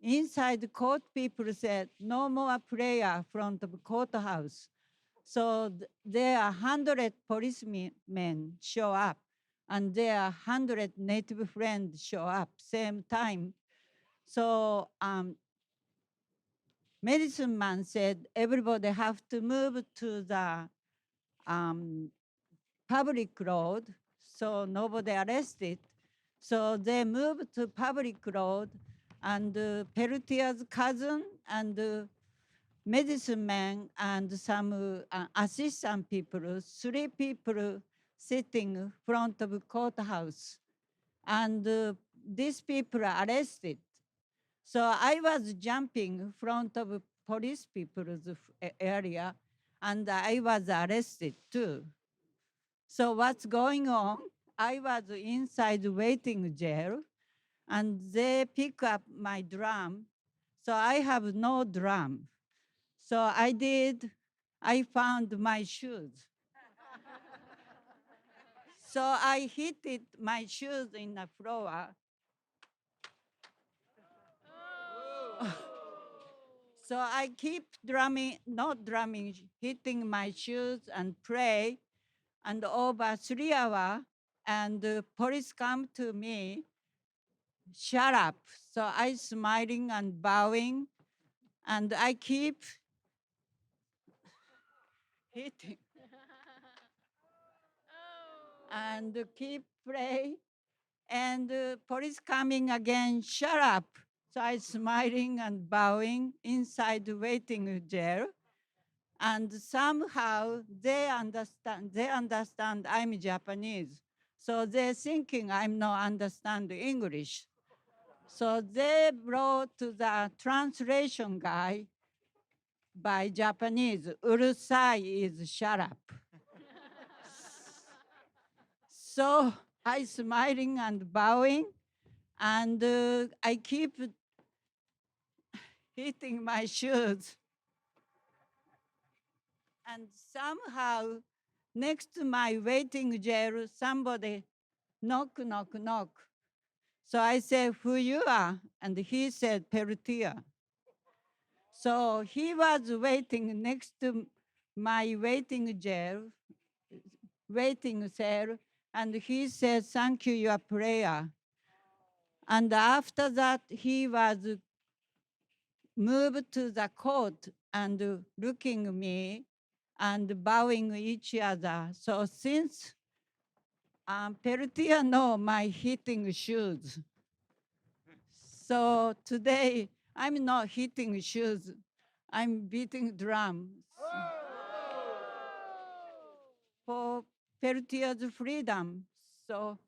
inside the court people said no more prayer front of courthouse. So there are 100 policemen show up, and there are 100 native friends show up same time. So medicine man said everybody have to move to the public road, so nobody arrested. So they moved to public road, and Peltier's cousin and medicine man and some assistant people, 3 people sitting front of courthouse. And these people are arrested. So I was jumping front of police people's area, and I was arrested too. So what's going on? I was inside waiting jail, and they pick up my drum. So I have no drum. So I found my shoes. So I hit it, my shoes in the floor. So I keep drumming, not drumming, hitting my shoes and pray. And over 3 hours, and the police come to me, shut up. So I smiling and bowing, and I keep hitting and keep pray. And police coming again, shut up. So I smiling and bowing inside the waiting jail. And somehow they understand I'm Japanese. So they're thinking I'm not understand English. So they brought to the translation guy by Japanese, urusai is shut up. So I smiling and bowing, and I keep hitting my shoes. And somehow, next to my waiting jail, somebody knock, knock, knock. So I said, who you are? And he said, Peltier. So he was waiting next to my waiting jail, waiting cell, and he said, thank you, your prayer. And after that, he was moved to the court and looking at me and bowing each other. So since Peltier know my hitting shoes, so today I'm not hitting shoes, I'm beating drums for Peltier's freedom. So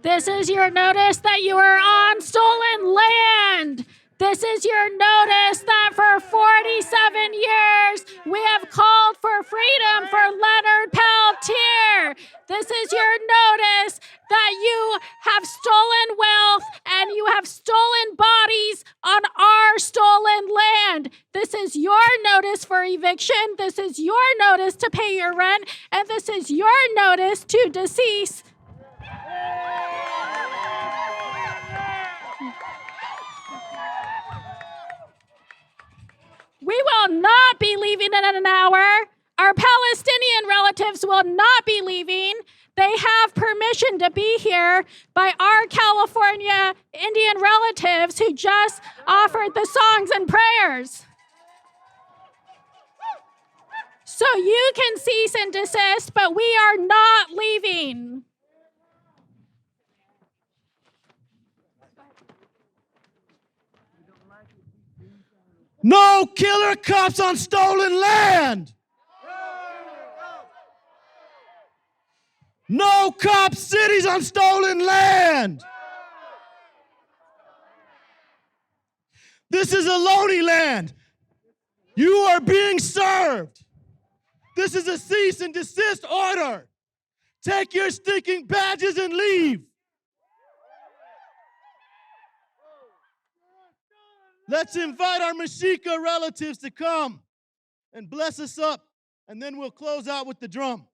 This is your notice that you are on stolen land. This is your notice that for 47 years we have called for freedom for Leonard Peltier. This is your notice that you have stolen wealth and you have stolen bodies on our stolen land. This is your notice for eviction. This is your notice to pay your rent. And this is your notice to decease. We will not be leaving in an hour. Our Palestinian relatives will not be leaving. They have permission to be here by our California Indian relatives who just offered the songs and prayers. So you can cease and desist, but we are not leaving. No killer cops on stolen land. No cop cities on stolen land. This is a lonely land. You are being served. This is a cease and desist order. Take your stinking badges and leave. Let's invite our Mexica relatives to come and bless us up, and then we'll close out with the drum.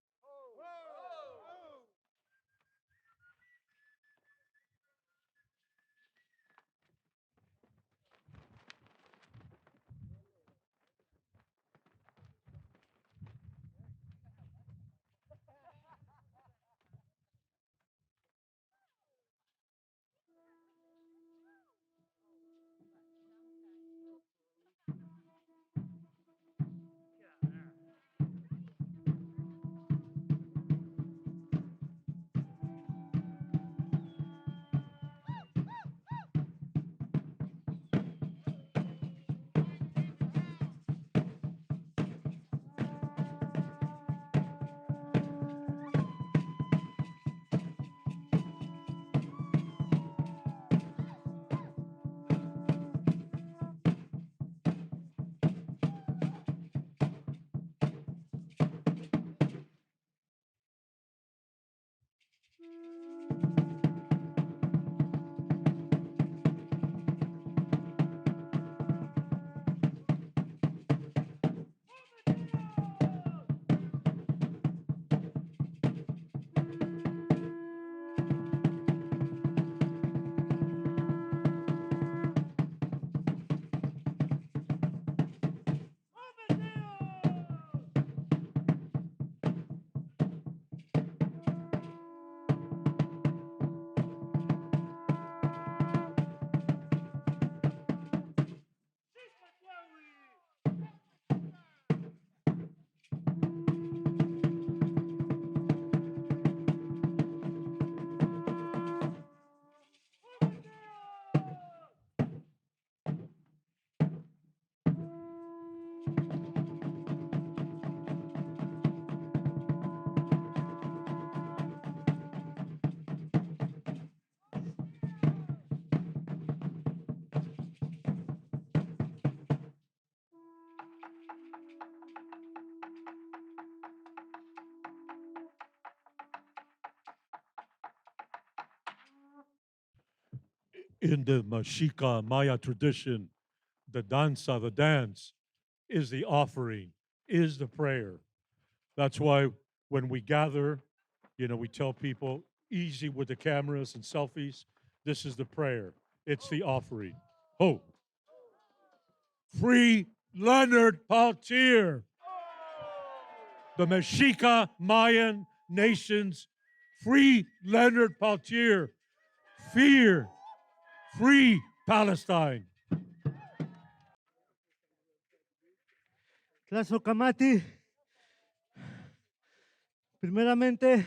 In the Mexica Maya tradition, the danza, the dance, is the offering, is the prayer. That's why when we gather, we tell people easy with the cameras and selfies. This is the prayer. It's the offering. Oh, free Leonard Peltier. The Mexica Mayan nations, free Leonard Peltier. Fear, free Palestine. Tlazocamati, primeramente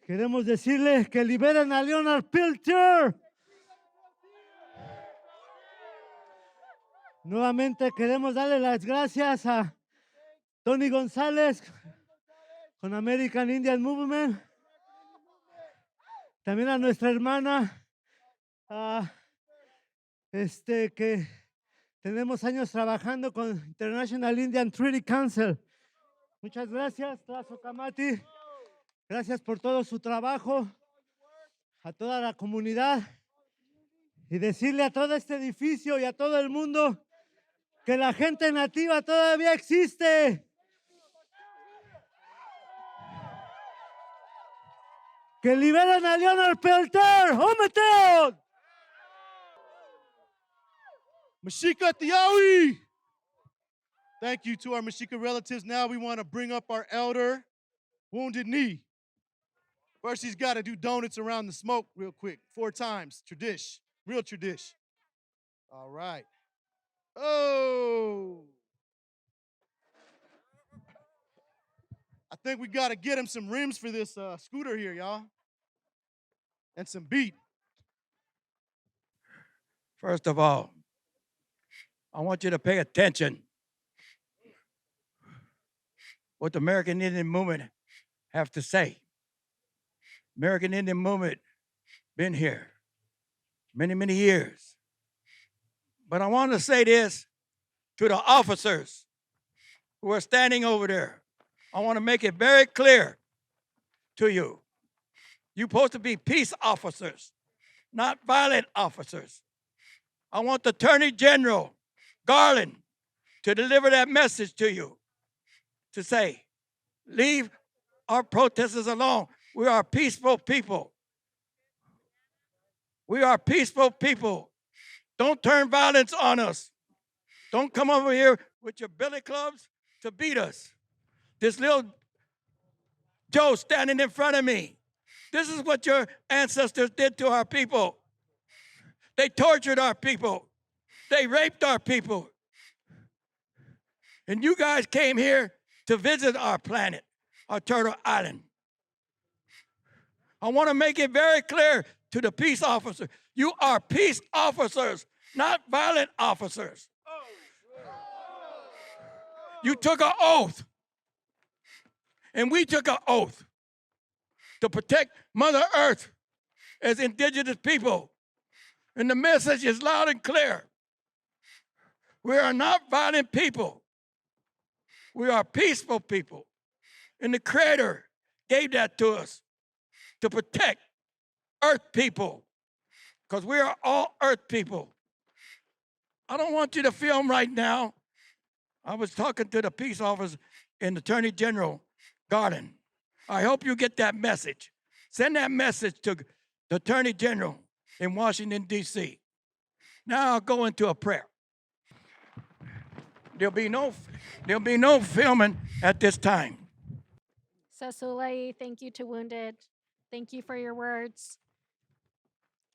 queremos decirle que liberen a Leonard Peltier. Nuevamente queremos darle las gracias a Tony González con American Indian Movement. También a nuestra hermana, que tenemos años trabajando con International Indian Treaty Council. Muchas gracias, Tlazo Kamati. Gracias por todo su trabajo, a toda la comunidad, y decirle a todo este edificio y a todo el mundo que la gente nativa todavía existe. Que liberen a Leonard Peltier. ¡Hometeon! Mashika Tiawi. Thank you to our Mashika relatives. Now we want to bring up our elder, Wounded Knee. First, he's got to do donuts around the smoke real quick, 4 times. Tradish, real tradish. All right. Oh. I think we got to get him some rims for this scooter here, y'all. And some beat. First of all, I want you to pay attention what the American Indian Movement have to say. American Indian Movement been here many, many years. But I want to say this to the officers who are standing over there. I want to make it very clear to you. You're supposed to be peace officers, not violent officers. I want the Attorney General, Garland, to deliver that message to you, to say, leave our protesters alone. We are peaceful people. We are peaceful people. Don't turn violence on us. Don't come over here with your billy clubs to beat us. This little Joe standing in front of me. This is what your ancestors did to our people. They tortured our people. They raped our people. And you guys came here to visit our planet, our Turtle Island. I want to make it very clear to the peace officers. You are peace officers, not violent officers. You took an oath. And we took an oath to protect Mother Earth as indigenous people. And the message is loud and clear. We are not violent people. We are peaceful people. And the Creator gave that to us to protect Earth people, because we are all Earth people. I don't want you to film right now. I was talking to the peace officers and the Attorney General, Garland. I hope you get that message. Send that message to the Attorney General in Washington, D.C. Now I'll go into a prayer. There'll be no filming at this time. Sasulai, thank you to Wounded. Thank you for your words.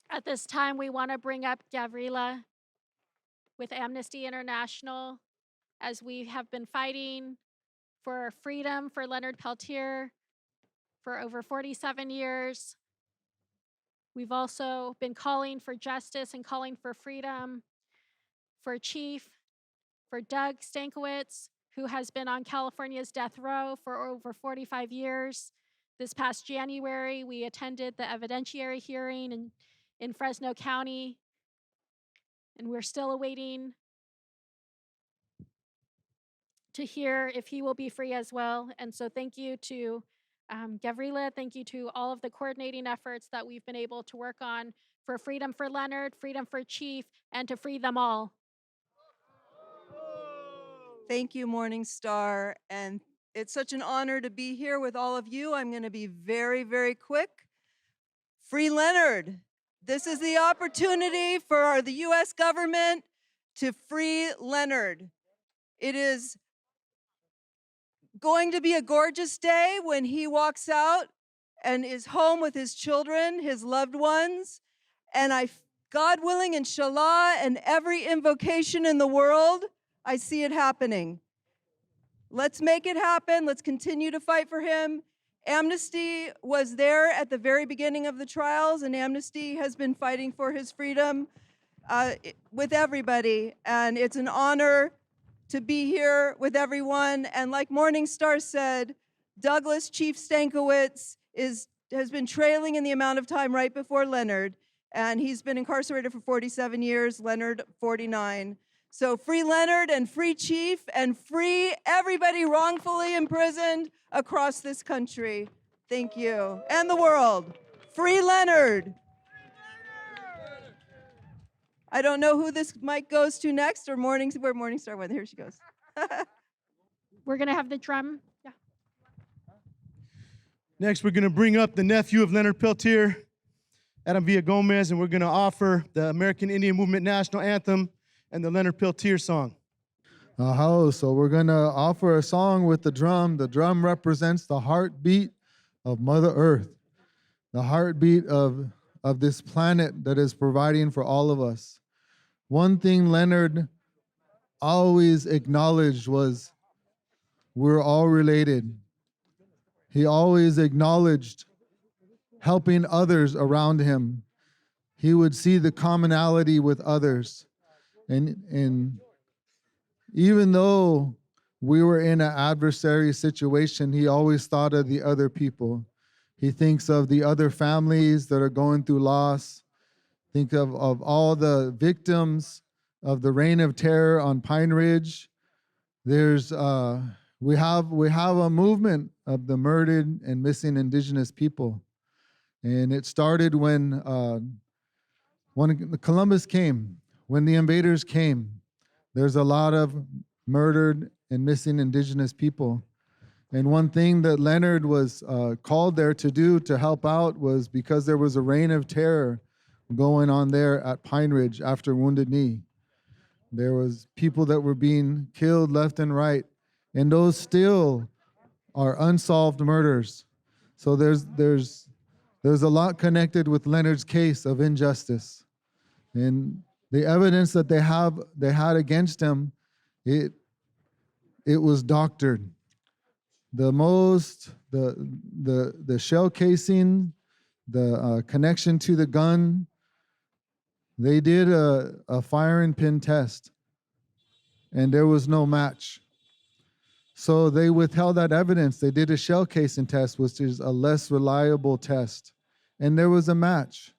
At this time, we want to bring up Gavrila with Amnesty International, as we have been fighting for freedom for Leonard Peltier for over 47 years. We've also been calling for justice and calling for freedom for Chief, for Doug Stankiewicz, who has been on California's death row for over 45 years. This past January, we attended the evidentiary hearing in Fresno County, and we're still awaiting to hear if he will be free as well. And so thank you to Gavrila, thank you to all of the coordinating efforts that we've been able to work on for freedom for Leonard, freedom for Chief, and to free them all. Thank you, Morning Star. And it's such an honor to be here with all of you. I'm going to be very, very quick. Free Leonard. This is the opportunity for the U.S. government to free Leonard. It is going to be a gorgeous day when he walks out and is home with his children, his loved ones. And God willing, inshallah, and every invocation in the world, I see it happening. Let's make it happen. Let's continue to fight for him. Amnesty was there at the very beginning of the trials, and Amnesty has been fighting for his freedom with everybody. And it's an honor to be here with everyone. And like Morning Star said, Douglas Chief Stankiewicz has been trailing in the amount of time right before Leonard, and he's been incarcerated for 47 years, Leonard 49. So free Leonard and free Chief and free everybody wrongfully imprisoned across this country. Thank you. And the world. Free Leonard. I don't know who this mic goes to next, or where Morningstar went. Here she goes. We're going to have the drum. Yeah. Next, we're going to bring up the nephew of Leonard Peltier, Adam Villagomez, and we're going to offer the American Indian Movement National Anthem and the Leonard Peltier song. So we're going to offer a song with the drum. The drum represents the heartbeat of Mother Earth, the heartbeat of this planet that is providing for all of us. One thing Leonard always acknowledged was we're all related. He always acknowledged helping others around him. He would see the commonality with others. And even though we were in an adversary situation, he always thought of the other people. He thinks of the other families that are going through loss. Think of all the victims of the reign of terror on Pine Ridge. There's we have a movement of the murdered and missing indigenous people, and it started when Columbus came, when the invaders came. There's a lot of murdered and missing indigenous people. And one thing that Leonard was called there to do to help out was because there was a reign of terror going on there at Pine Ridge after Wounded Knee. There was people that were being killed left and right, and those still are unsolved murders. So there's a lot connected with Leonard's case of injustice, and the evidence that they had against him, it was doctored. The shell casing, the connection to the gun. They did a firing pin test, and there was no match. So they withheld that evidence. They did a shell casing test, which is a less reliable test, and there was a match.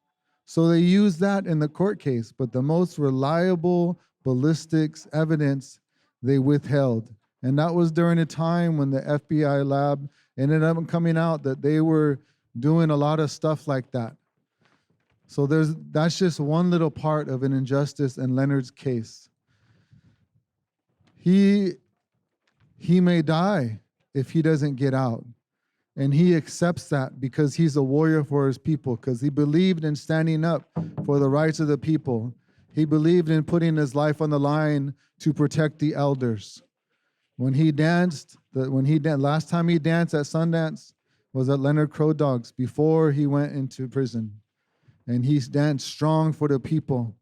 So they used that in the court case, but the most reliable ballistics evidence they withheld. And that was during a time when the FBI lab ended up coming out that they were doing a lot of stuff like that. So that's just one little part of an injustice in Leonard's case. He may die if he doesn't get out. And he accepts that because he's a warrior for his people, because he believed in standing up for the rights of the people. He believed in putting his life on the line to protect the elders. When he danced, last time he danced at Sundance was at Leonard Crow Dogs before he went into prison. And he danced strong for the people.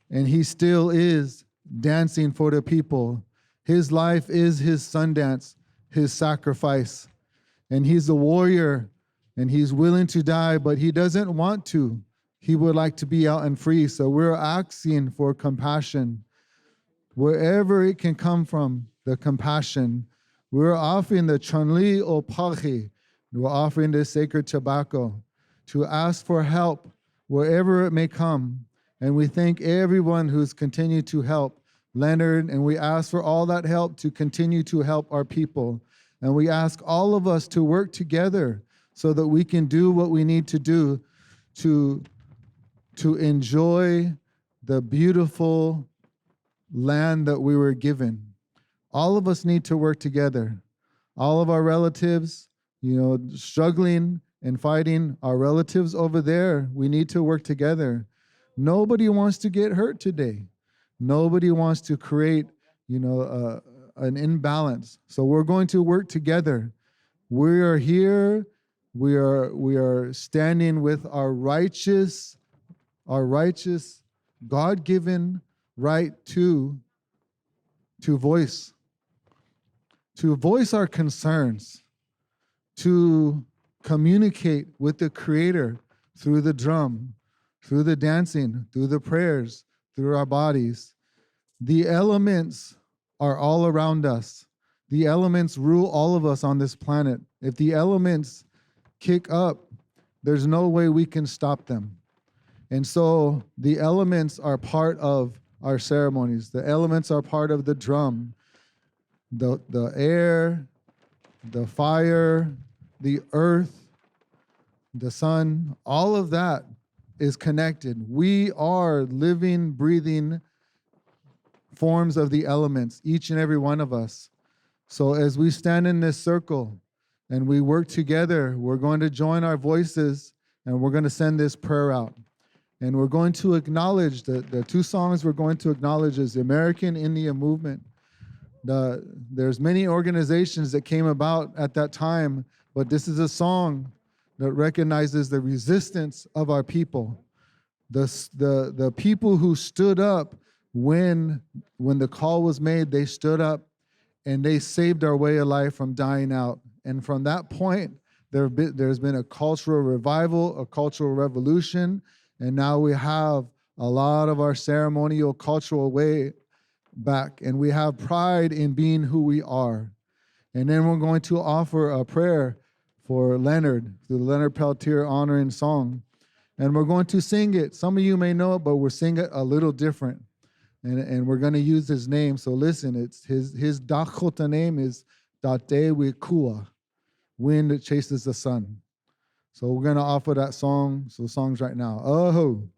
And he still is dancing for the people. His life is his Sundance, his sacrifice. And he's a warrior, and he's willing to die, but he doesn't want to. He would like to be out and free. So we're asking for compassion. Wherever it can come from, the compassion. We're offering the Chunli Opahi. We're offering the sacred tobacco to ask for help wherever it may come. And we thank everyone who's continued to help Leonard, and we ask for all that help to continue to help our people. And we ask all of us to work together so that we can do what we need to do to enjoy the beautiful land that we were given. All of us need to work together. All of our relatives, struggling and fighting, our relatives over there, we need to work together. Nobody wants to get hurt today. Nobody wants to create, an imbalance. So we're going to work together. We are here. We are standing with our righteous, God-given right to voice our concerns, to communicate with the Creator through the drum, through the dancing, through the prayers, through our bodies. The elements are all around us. The elements rule all of us on this planet. If the elements kick up, there's no way we can stop them. And so the elements are part of our ceremonies. The elements are part of the drum, the air, the fire, the earth, the sun, all of that is connected. We are living, breathing forms of the elements, each and every one of us. So as we stand in this circle and we work together, we're going to join our voices and we're going to send this prayer out. And we're going to acknowledge the two songs we're going to acknowledge is the American Indian Movement. There's many organizations that came about at that time, but this is a song that recognizes the resistance of our people. The people who stood up when the call was made, they stood up and they saved our way of life from dying out. And from that point, there's been a cultural revival, a cultural revolution, and now we have a lot of our ceremonial cultural way back, and we have pride in being who we are. And then we're going to offer a prayer for Leonard, through the Leonard Peltier honoring song. And we're going to sing it. Some of you may know it, but we're singing it a little different. And we're going to use his name. So listen, it's his Dakota name is Date Wikua, wind that chases the sun. So we're going to offer that song. So the song's right now. Oh.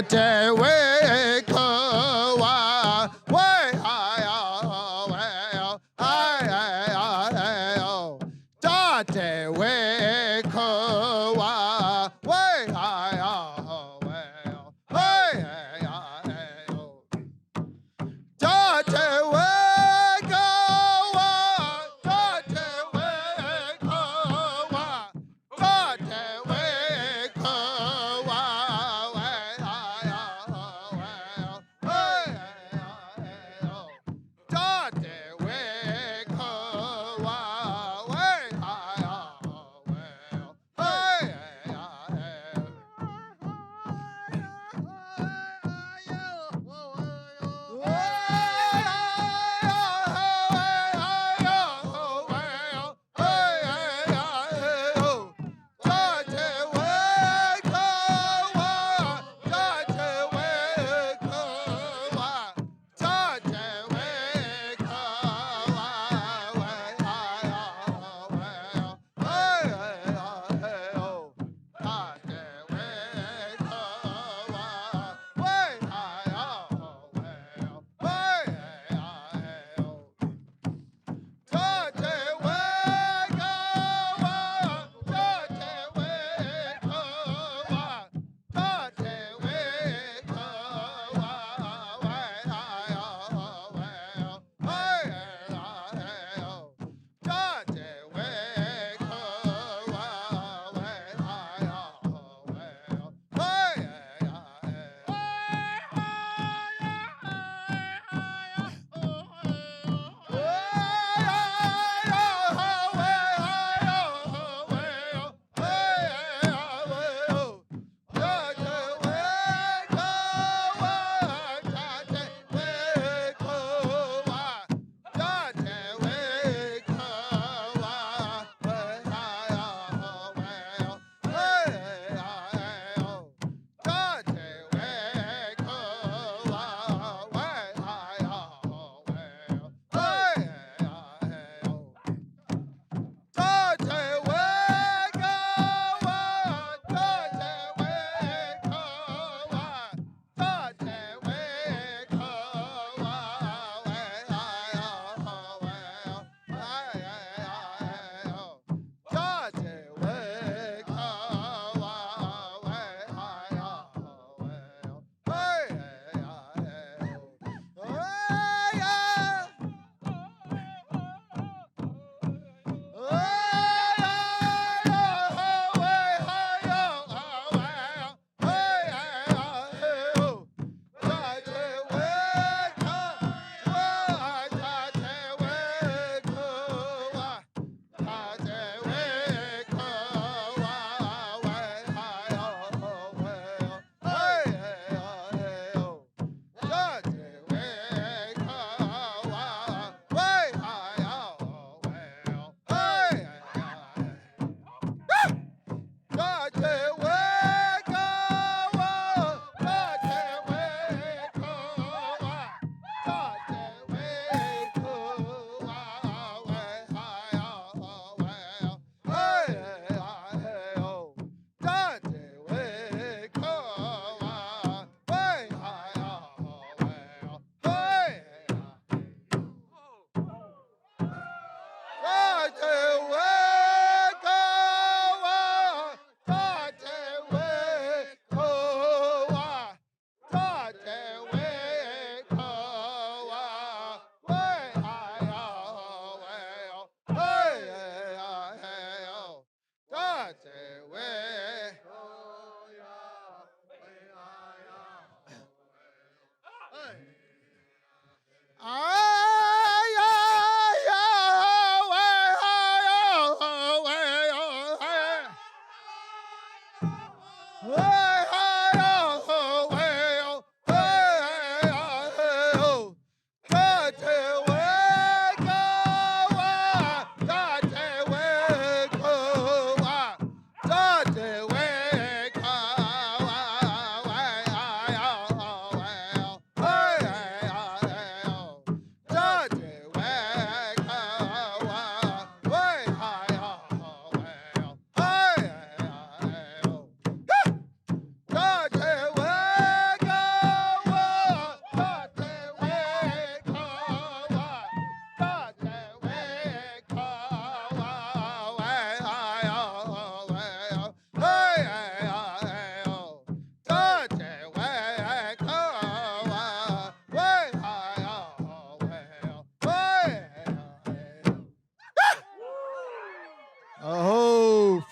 te we ko wa we I oh well I oh da te we ko wa we I oh well I oh da te we ko wa da te we ko wa da te we ko wa we I oh well da te we ko wa we I oh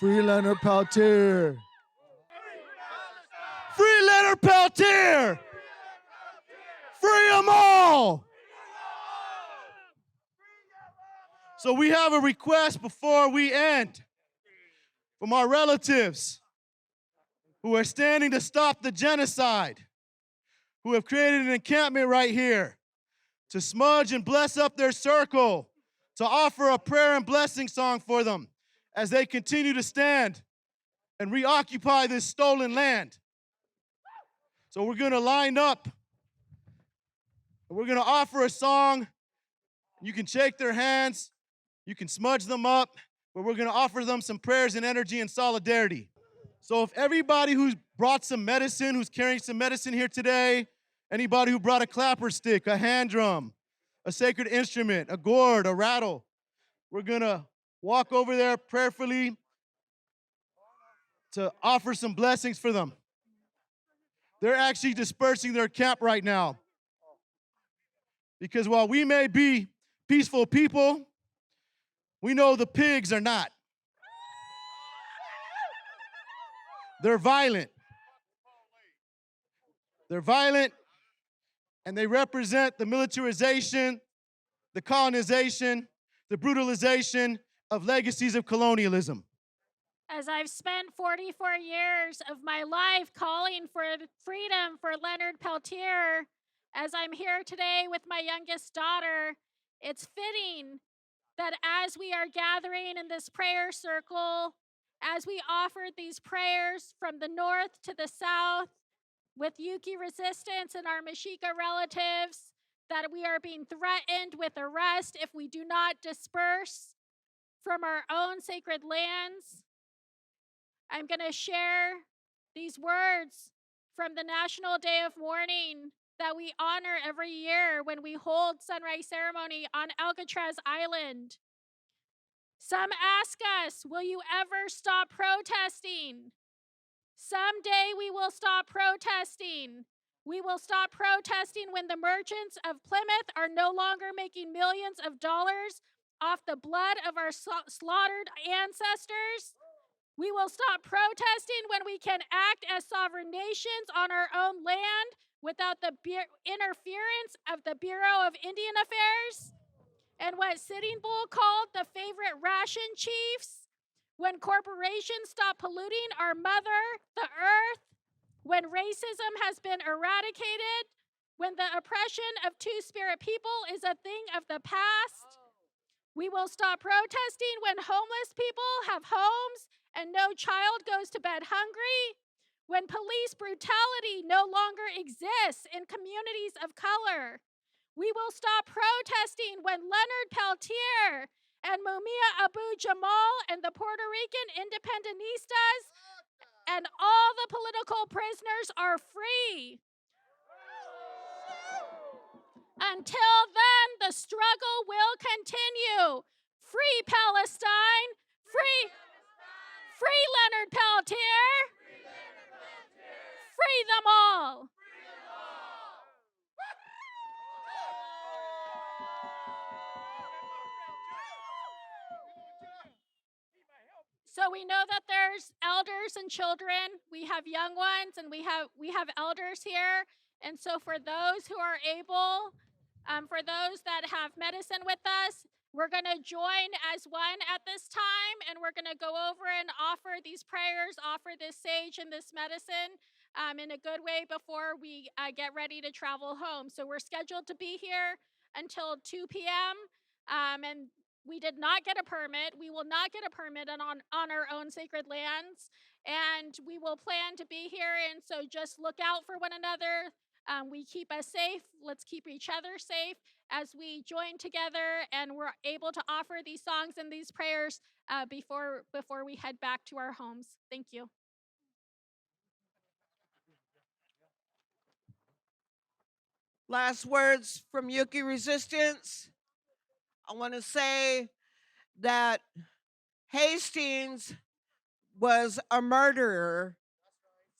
Free Leonard Peltier. Free Leonard Peltier! Free them all! So we have a request before we end from our relatives who are standing to stop the genocide, who have created an encampment right here to smudge and bless up their circle, to offer a prayer and blessing song for them as they continue to stand and reoccupy this stolen land. So we're gonna line up, and we're gonna offer a song. You can shake their hands, you can smudge them up, but we're gonna offer them some prayers and energy and solidarity. So if everybody who's brought some medicine, who's carrying some medicine here today, anybody who brought a clapper stick, a hand drum, a sacred instrument, a gourd, a rattle, we're gonna walk over there prayerfully to offer some blessings for them. They're actually dispersing their camp right now. Because while we may be peaceful people, we know the pigs are not. They're violent. They're violent, and they represent the militarization, the colonization, the brutalization of legacies of colonialism. As I've spent 44 years of my life calling for freedom for Leonard Peltier, as I'm here today with my youngest daughter, it's fitting that as we are gathering in this prayer circle, as we offered these prayers from the north to the south with Yuki resistance and our Mexica relatives, that we are being threatened with arrest if we do not disperse from our own sacred lands. I'm going to share these words from the National Day of Mourning that we honor every year when we hold sunrise ceremony on Alcatraz Island. Some ask us, will you ever stop protesting? Someday we will stop protesting. We will stop protesting when the merchants of Plymouth are no longer making millions of dollars off the blood of our slaughtered ancestors. We will stop protesting when we can act as sovereign nations on our own land without the interference of the Bureau of Indian Affairs and what Sitting Bull called the favorite ration chiefs. When corporations stop polluting our mother, the earth, when racism has been eradicated, when the oppression of two-spirit people is a thing of the past. We will stop protesting when homeless people have homes and no child goes to bed hungry, when police brutality no longer exists in communities of color. We will stop protesting when Leonard Peltier and Mumia Abu-Jamal and the Puerto Rican independentistas and all the political prisoners are free. Until then, the struggle will continue. Free Palestine! Free Leonard Peltier! Free them all! So we know that there's elders and children. We have young ones and we have elders here. And so for those who are able, for those that have medicine with us, we're going to join as one at this time, and we're going to go over and offer these prayers, offer this sage and this medicine in a good way before we get ready to travel home. So we're scheduled to be here until 2 p.m. And we did not get a permit. We will not get a permit on our own sacred lands, and we will plan to be here. And so just look out for one another. We keep us safe. Let's keep each other safe as we join together and we're able to offer these songs and these prayers before we head back to our homes. Thank you. Last words from Yuki Resistance. I want to say that Hastings was a murderer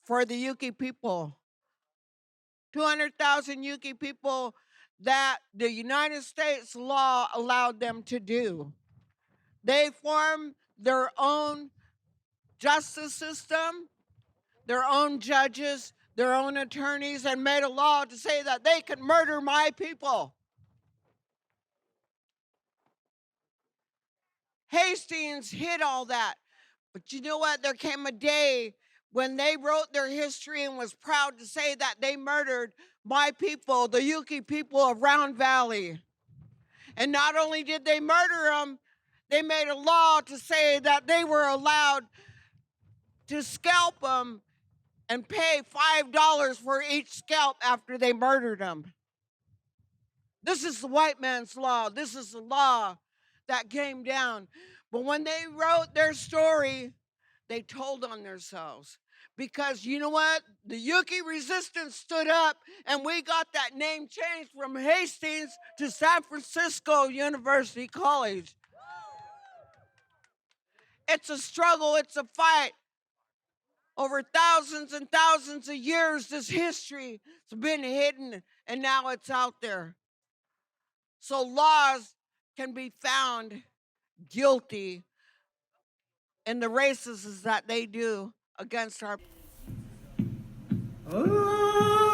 for the Yuki people. 200,000 Yuki people that the United States law allowed them to do. They formed their own justice system, their own judges, their own attorneys, and made a law to say that they could murder my people. Hastings hid all that. But you know what? There came a day when they wrote their history and was proud to say that they murdered my people, the Yuki people of Round Valley. And not only did they murder them, they made a law to say that they were allowed to scalp them and pay $5 for each scalp after they murdered them. This is the white man's law. This is the law that came down. But when they wrote their story, they told on themselves. Because you know what? The Yuki resistance stood up and we got that name changed from Hastings to San Francisco University College. It's a struggle, it's a fight. Over thousands and thousands of years, this history has been hidden and now it's out there. So laws can be found guilty in the racism that they do against our. Oh.